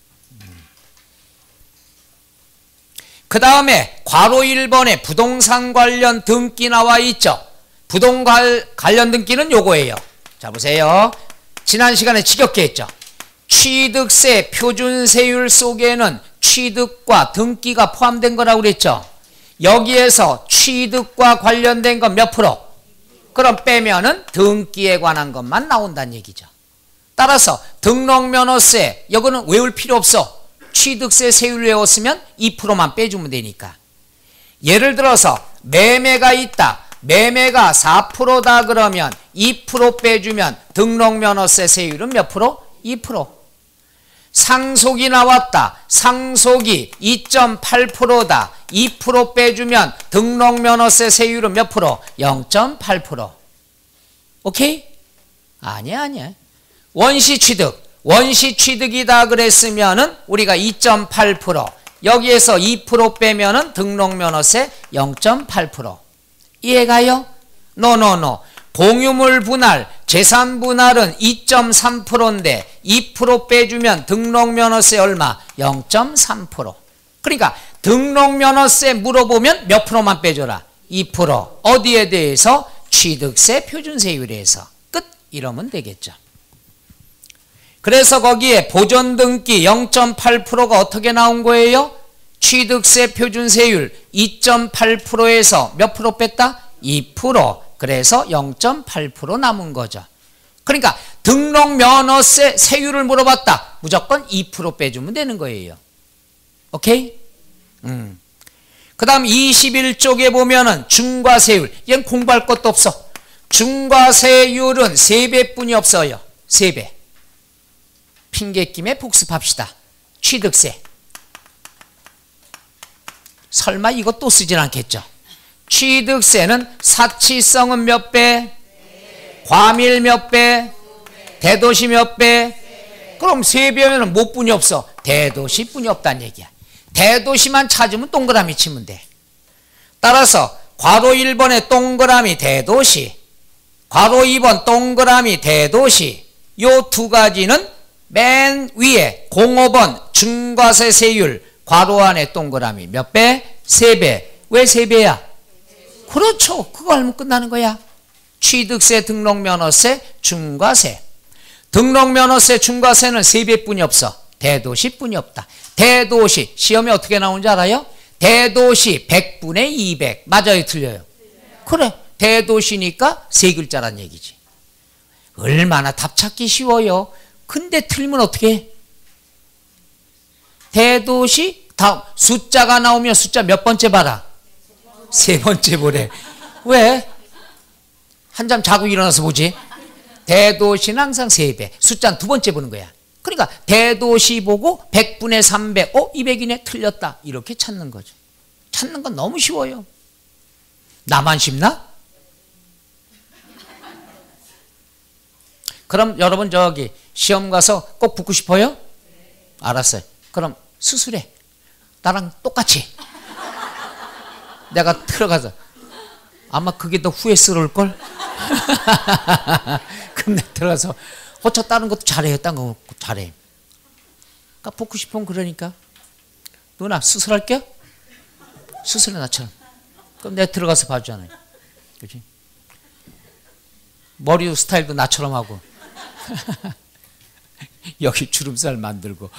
그 다음에 괄호 1번에 부동산 관련 등기 나와 있죠. 부동산 관련 등기는 요거예요. 자 보세요. 지난 시간에 지겹게 했죠. 취득세 표준세율 속에는 취득과 등기가 포함된 거라고 그랬죠. 여기에서 취득과 관련된 건 몇 프로? 그럼 빼면은 등기에 관한 것만 나온다는 얘기죠. 따라서 등록면허세 이거는 외울 필요 없어. 취득세 세율 외웠으면 2%만 빼주면 되니까. 예를 들어서 매매가 있다. 매매가 4%다 그러면 2% 빼주면 등록면허세 세율은 몇 프로? 2%. 상속이 나왔다. 상속이 2.8%다. 2% 빼주면 등록면허세 세율은 몇 프로? 0.8%. 오케이? 아니야. 원시취득. 원시취득이다 그랬으면은 우리가 2.8%. 여기에서 2% 빼면은 등록면허세 0.8%. 이해가요? 노. 공유물 분할, 재산 분할은 2.3%인데 2% 빼주면 등록면허세 얼마? 0.3%. 그러니까 등록면허세 물어보면 몇 프로만 빼줘라? 2%. 어디에 대해서? 취득세 표준세율에서. 끝. 이러면 되겠죠. 그래서 거기에 보존등기 0.8%가 어떻게 나온 거예요? 취득세 표준세율 2.8%에서 몇 프로 뺐다? 2%. 그래서 0.8% 남은 거죠. 그러니까 등록면허세 세율을 물어봤다. 무조건 2% 빼주면 되는 거예요. 오케이? 그 다음 21쪽에 보면은 중과세율. 얘는 공부할 것도 없어. 중과세율은 3배뿐이 없어요. 3배. 핑계김에 복습합시다. 취득세. 설마 이거 또 쓰진 않겠죠. 취득세는 사치성은 몇 배? 과밀 몇 배? 대도시 몇 배? 그럼 3배면 뭐 뿐이 없어? 대도시 뿐이 없다는 얘기야. 대도시만 찾으면 동그라미 치면 돼. 따라서 괄호 1번에 동그라미 대도시, 괄호 2번 동그라미 대도시, 요 두 가지는 맨 위에 05번 중과세 세율 괄호 안에 동그라미 몇 배? 3배. 왜 3배야? 그렇죠. 그거 알면 끝나는 거야. 취득세, 등록면허세, 중과세. 등록면허세, 중과세는 3배뿐이 없어. 대도시뿐이 없다. 대도시 시험에 어떻게 나오는지 알아요? 대도시 100분의 200. 맞아요, 틀려요? 그래. 대도시니까 3글자란 얘기지. 얼마나 답 찾기 쉬워요. 근데 틀리면 어떻게 해? 대도시 다음 숫자가 나오면 숫자 몇 번째 봐라? 세 번째 보래. 왜? 한잠 자고 일어나서 보지. 대도시는 항상 3배. 숫자는 두 번째 보는 거야. 그러니까 대도시 보고 100분의 300. 200이네. 틀렸다. 이렇게 찾는 거죠. 찾는 건 너무 쉬워요. 나만 쉽나? 그럼 여러분 저기 시험 가서 꼭 붙고 싶어요? 알았어요. 그럼 수술해. 나랑 똑같이. 내가 들어가서 아마 그게 더 후회스러울걸? 그럼 내가 들어가서 저 다른 것도 잘해. 딴 거 잘해. 그러니까 붙고 싶으면 그러니까 누나 수술할게요? 수술해 나처럼. 그럼 내가 들어가서 봐주잖아요. 그렇지? 머리 스타일도 나처럼 하고 여기 주름살 만들고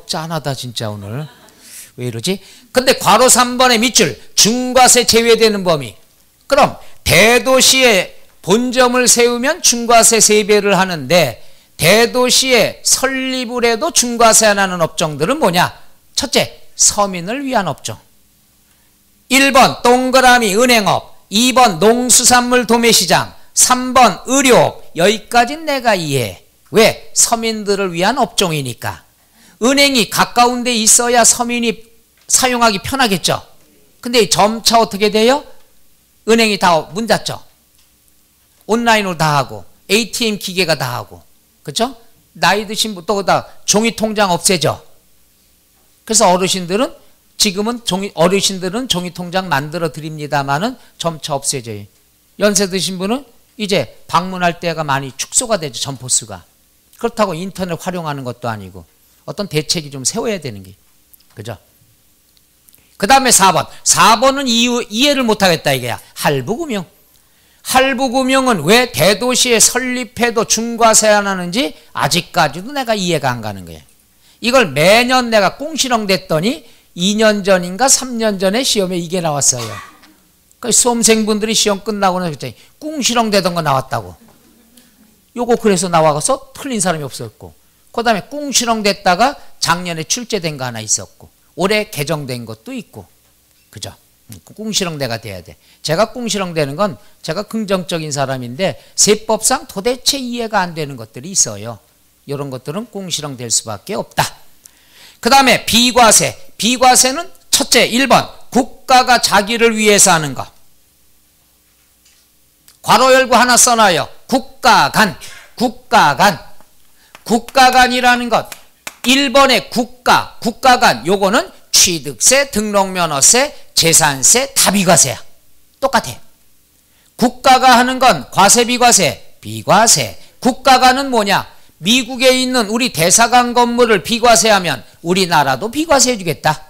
짠하다 진짜 오늘. 왜 이러지? 근데 괄호 3번의 밑줄 중과세 제외되는 범위. 그럼 대도시에 본점을 세우면 중과세 3배를 하는데 대도시에 설립을 해도 중과세 안 하는 업종들은 뭐냐? 첫째, 서민을 위한 업종. 1번 동그라미 은행업, 2번 농수산물 도매시장, 3번 의료업. 여기까지는 내가 이해해. 왜? 서민들을 위한 업종이니까. 은행이 가까운 데 있어야 서민이 사용하기 편하겠죠. 근데 점차 어떻게 돼요? 은행이 다 문 닫죠. 온라인으로 다 하고 ATM 기계가 다 하고. 그렇죠? 나이 드신 분도 다 종이 통장 없애죠. 그래서 어르신들은 지금은 어르신들은 종이 통장 만들어 드립니다만은 점차 없애져요. 연세 드신 분은 이제 방문할 때가 많이 축소가 되죠. 점포수가. 그렇다고 인터넷 활용하는 것도 아니고 어떤 대책이 좀 세워야 되는 게. 그죠? 그 다음에 4번. 4번은 이해를 못하겠다 이게야. 할부금융. 할부금융은 왜 대도시에 설립해도 중과세 안 하는지 아직까지도 내가 이해가 안 가는 거예요. 이걸 매년 내가 꽁시렁 댔더니 2년 전인가 3년 전에 시험에 이게 나왔어요. 그 수험생분들이 시험 끝나고는 그랬더니 꽁시렁 대던 거 나왔다고. 요거 그래서 나와서 틀린 사람이 없었고, 그 다음에 꽁시렁 됐다가 작년에 출제된 거 하나 있었고, 올해 개정된 것도 있고. 그죠? 꽁시렁대가 돼야 돼. 제가 꽁시렁 되는 건 제가 긍정적인 사람인데 세법상 도대체 이해가 안 되는 것들이 있어요. 이런 것들은 꽁시렁 될 수밖에 없다. 그 다음에 비과세. 비과세는 첫째 1번 국가가 자기를 위해서 하는 것. 괄호 열고 하나 써놔요. 국가간. 국가간. 국가간이라는 것. 1번의 국가, 국가간 요거는 취득세, 등록면허세, 재산세, 다 비과세야. 똑같아. 국가가 하는 건 과세, 비과세, 비과세. 국가가는 뭐냐? 미국에 있는 우리 대사관 건물을 비과세하면 우리나라도 비과세해 주겠다.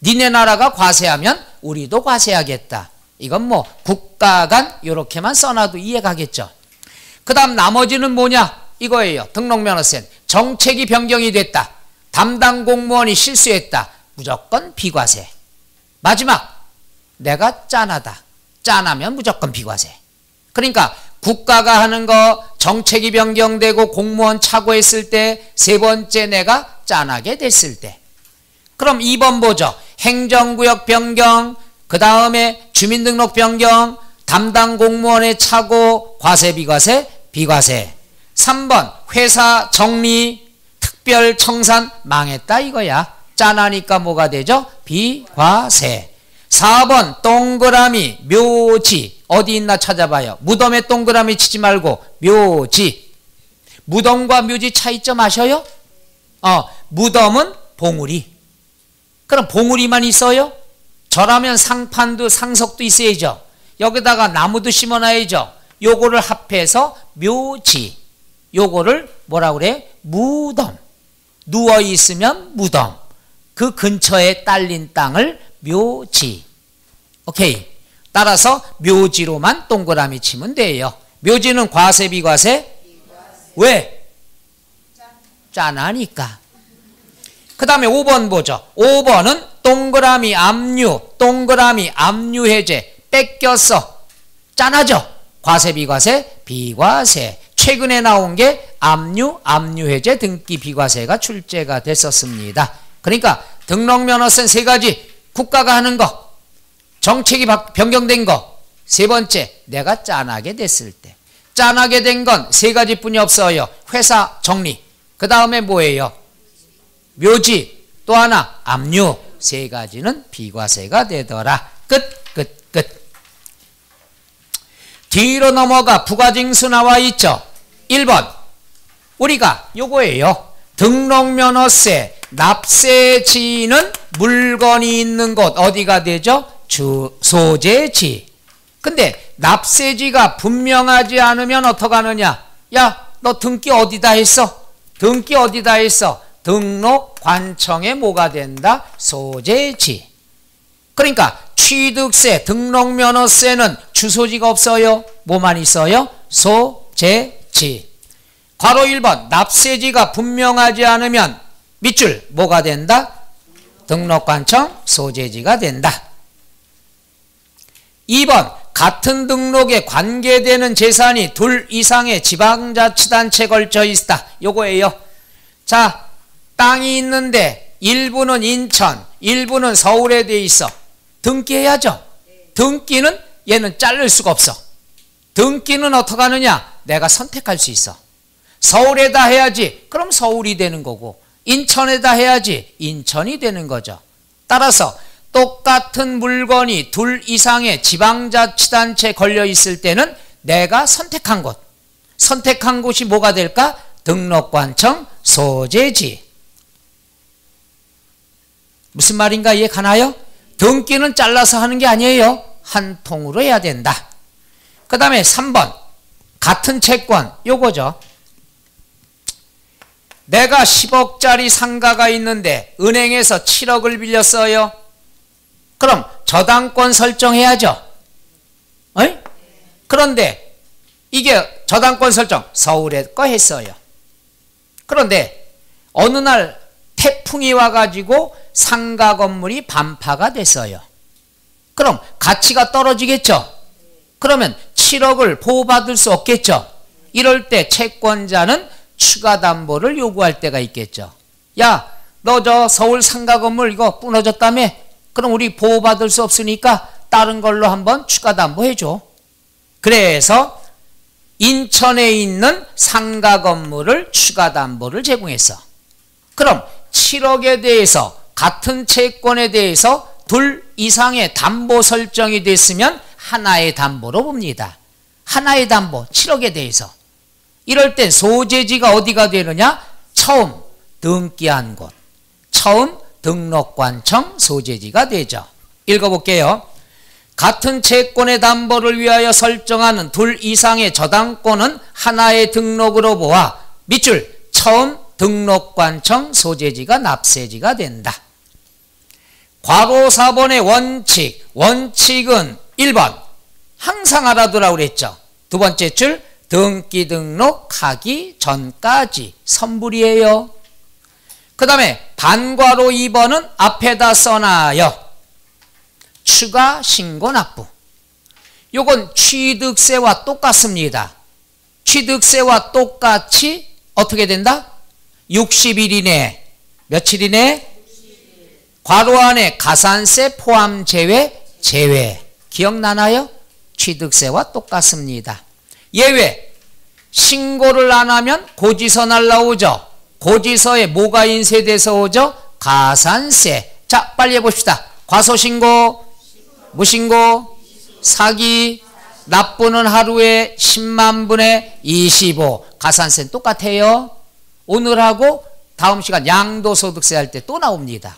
니네 나라가 과세하면 우리도 과세하겠다. 이건 뭐 국가간 요렇게만 써놔도 이해가겠죠. 그 다음 나머지는 뭐냐? 이거예요. 등록면허세. 정책이 변경이 됐다. 담당 공무원이 실수했다. 무조건 비과세. 마지막, 내가 짠하다. 짠하면 무조건 비과세. 그러니까 국가가 하는 거 정책이 변경되고 공무원 착오했을 때, 세 번째 내가 짠하게 됐을 때. 그럼 2번 보죠. 행정구역 변경, 그 다음에 주민등록 변경, 담당 공무원의 착오, 과세, 비과세, 비과세. 3번 회사 정리, 특별 청산, 망했다 이거야. 짠하니까 뭐가 되죠? 비과세. 4번 동그라미 묘지. 어디 있나 찾아봐요. 무덤에 동그라미 치지 말고 묘지. 무덤과 묘지 차이점 아셔요? 무덤은 봉우리. 그럼 봉우리만 있어요? 저라면 상판도 상석도 있어야죠. 여기다가 나무도 심어놔야죠. 요거를 합해서 묘지. 요거를 뭐라 그래? 무덤. 누워있으면 무덤. 그 근처에 딸린 땅을 묘지. 오케이. 따라서 묘지로만 동그라미 치면 돼요. 묘지는 과세, 비과세? 왜? 짠하니까. 그 다음에 5번 보죠. 5번은 동그라미 압류, 동그라미 압류 해제. 뺏겼어. 짠하죠? 과세, 비과세? 비과세. 최근에 나온 게 압류, 압류 해제 등기 비과세가 출제가 됐었습니다. 그러니까 등록면허세 3가지 국가가 하는 거, 정책이 변경된 거. 세 번째, 내가 짠하게 됐을 때. 짠하게 된 건 세 가지뿐이 없어요. 회사 정리. 그 다음에 뭐예요? 묘지. 또 하나 압류. 세 가지는 비과세가 되더라. 끝. 뒤로 넘어가 부가징수 나와 있죠. 1번 우리가 요거예요. 등록면허세, 납세지는 물건이 있는 곳 어디가 되죠? 소재지. 근데 납세지가 분명하지 않으면 어떡하느냐? 야, 너 등기 어디다 했어? 등기 어디다 했어? 등록관청에 뭐가 된다? 소재지. 그러니까 취득세, 등록면허세는 주소지가 없어요. 뭐만 있어요? 소재지. 괄호 1번 납세지가 분명하지 않으면 밑줄 뭐가 된다? 등록관청 소재지가 된다. 2번 같은 등록에 관계되는 재산이 둘 이상의 지방자치단체에 걸쳐 있다. 요거예요. 자, 땅이 있는데 일부는 인천, 일부는 서울에 돼 있어. 등기해야죠. 등기는 얘는 자를 수가 없어. 등기는 어떻게 하느냐? 내가 선택할 수 있어. 서울에다 해야지. 그럼 서울이 되는 거고, 인천에다 해야지. 인천이 되는 거죠. 따라서 똑같은 물건이 둘 이상의 지방자치단체에 걸려 있을 때는 내가 선택한 곳. 선택한 곳이 뭐가 될까? 등록관청 소재지. 무슨 말인가 이해 가나요? 등기는 잘라서 하는 게 아니에요. 한 통으로 해야 된다. 그 다음에 3번 같은 채권 요거죠. 내가 10억짜리 상가가 있는데 은행에서 7억을 빌렸어요. 그럼 저당권 설정해야죠. 어이? 그런데 이게 저당권 설정 서울에 거 했어요. 그런데 어느 날 태풍이 와가지고 상가 건물이 반파가 됐어요. 그럼 가치가 떨어지겠죠. 그러면 7억을 보호받을 수 없겠죠. 이럴 때 채권자는 추가 담보를 요구할 때가 있겠죠. 야, 너 저 서울 상가 건물 이거 부러졌다며? 그럼 우리 보호받을 수 없으니까 다른 걸로 한번 추가 담보해줘. 그래서 인천에 있는 상가 건물을 추가 담보를 제공했어. 그럼 7억에 대해서 같은 채권에 대해서 둘 이상의 담보 설정이 됐으면 하나의 담보로 봅니다. 하나의 담보 7억에 대해서. 이럴 땐 소재지가 어디가 되느냐? 처음 등기한 곳. 처음 등록관청 소재지가 되죠. 읽어볼게요. 같은 채권의 담보를 위하여 설정하는 둘 이상의 저당권은 하나의 등록으로 보아 밑줄 처음 등록관청 소재지가 납세지가 된다. 괄호 4번의 원칙. 원칙은 1번 항상 알아두라고 그랬죠. 두 번째 줄 등기 등록하기 전까지 선불이에요. 그 다음에 반괄호 2번은 앞에다 써놔요. 추가 신고 납부. 요건 취득세와 똑같습니다. 취득세와 똑같이 어떻게 된다? 60일 이내. 며칠 이내? 괄호 안에 가산세 포함 제외, 제외. 기억나나요? 취득세와 똑같습니다. 예외. 신고를 안 하면 고지서 날라오죠. 고지서에 뭐가 인쇄돼서 오죠? 가산세. 자, 빨리 해봅시다. 과소신고, 무신고, 사기, 납부는 하루에 10만 분의 25. 가산세는 똑같아요. 오늘하고 다음 시간 양도소득세 할 때 또 나옵니다.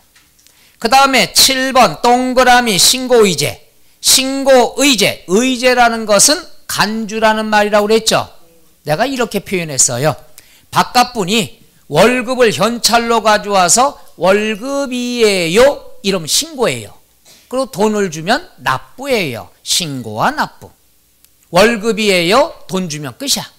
그 다음에 7번 동그라미 신고의제. 신고의제. 의제라는 것은 간주라는 말이라고 그랬죠. 내가 이렇게 표현했어요. 바깥분이 월급을 현찰로 가져와서 월급이에요. 이러면 신고예요. 그리고 돈을 주면 납부예요. 신고와 납부. 월급이에요. 돈 주면 끝이야.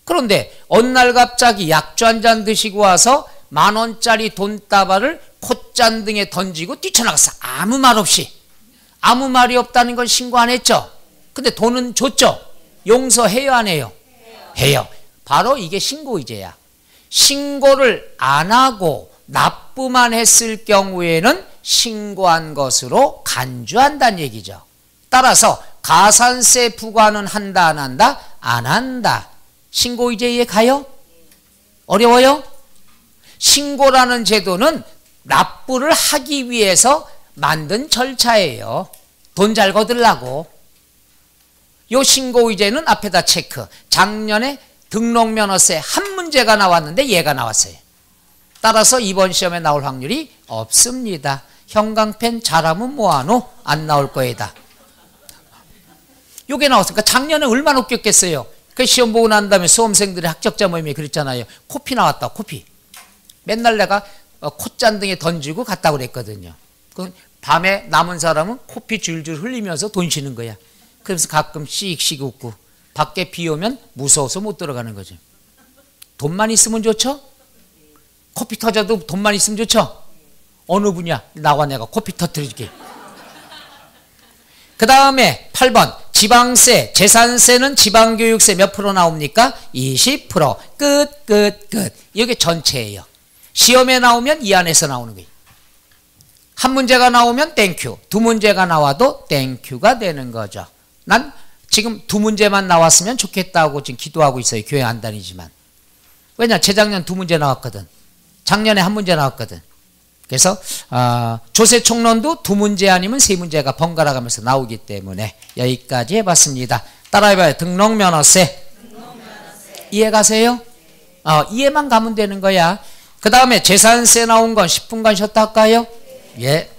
그런데 어느 날 갑자기 약주 한 잔 드시고 와서 10,000원짜리 돈다발을 콧잔등에 던지고 뛰쳐나갔어. 아무 말 없이. 아무 말이 없다는 건 신고 안 했죠. 근데 돈은 줬죠. 용서해요 안 해요? 해요. 바로 이게 신고의제야. 신고를 안 하고 납부 납부만 했을 경우에는 신고한 것으로 간주한다는 얘기죠. 따라서 가산세 부과는 한다 안 한다? 안 한다. 신고의제 이해 가요? 어려워요? 신고라는 제도는 납부를 하기 위해서 만든 절차예요. 돈 잘 거들라고. 요 신고의제는 앞에다 체크. 작년에 등록면허세 한 문제가 나왔는데 얘가 나왔어요. 따라서 이번 시험에 나올 확률이 없습니다. 형광펜 잘하면 뭐하노? 안 나올 거에다. 요게 나왔으니까 작년에 얼마나 웃겼겠어요. 그 시험 보고 난 다음에 수험생들의 합격자 모임에 그랬잖아요. 코피 나왔다, 코피. 맨날 내가 콧잔등에 던지고 갔다 그랬거든요. 그 밤에 남은 사람은 코피 줄줄 흘리면서 돈 쉬는 거야. 그래서 가끔 씩씩 웃고 밖에 비 오면 무서워서 못 들어가는 거죠. 돈만 있으면 좋죠? 코피 터져도 돈만 있으면 좋죠? 어느 분야? 나와 내가 코피 터뜨려줄게. 그 다음에 8번 지방세, 재산세는 지방교육세 몇 프로 나옵니까? 20%. 끝. 이게 전체예요. 시험에 나오면 이 안에서 나오는 거예요. 한 문제가 나오면 땡큐, 두 문제가 나와도 땡큐가 되는 거죠. 난 지금 두 문제만 나왔으면 좋겠다고 지금 기도하고 있어요. 교회 안 다니지만. 왜냐? 재작년 두 문제 나왔거든. 작년에 한 문제 나왔거든. 그래서 조세총론도 두 문제 아니면 세 문제가 번갈아 가면서 나오기 때문에 여기까지 해봤습니다. 따라해봐요. 등록면허세. 이해 가세요? 이해만 가면 되는 거야. 그 다음에 재산세 나온 건 10분간 쉬었다 할까요? 예.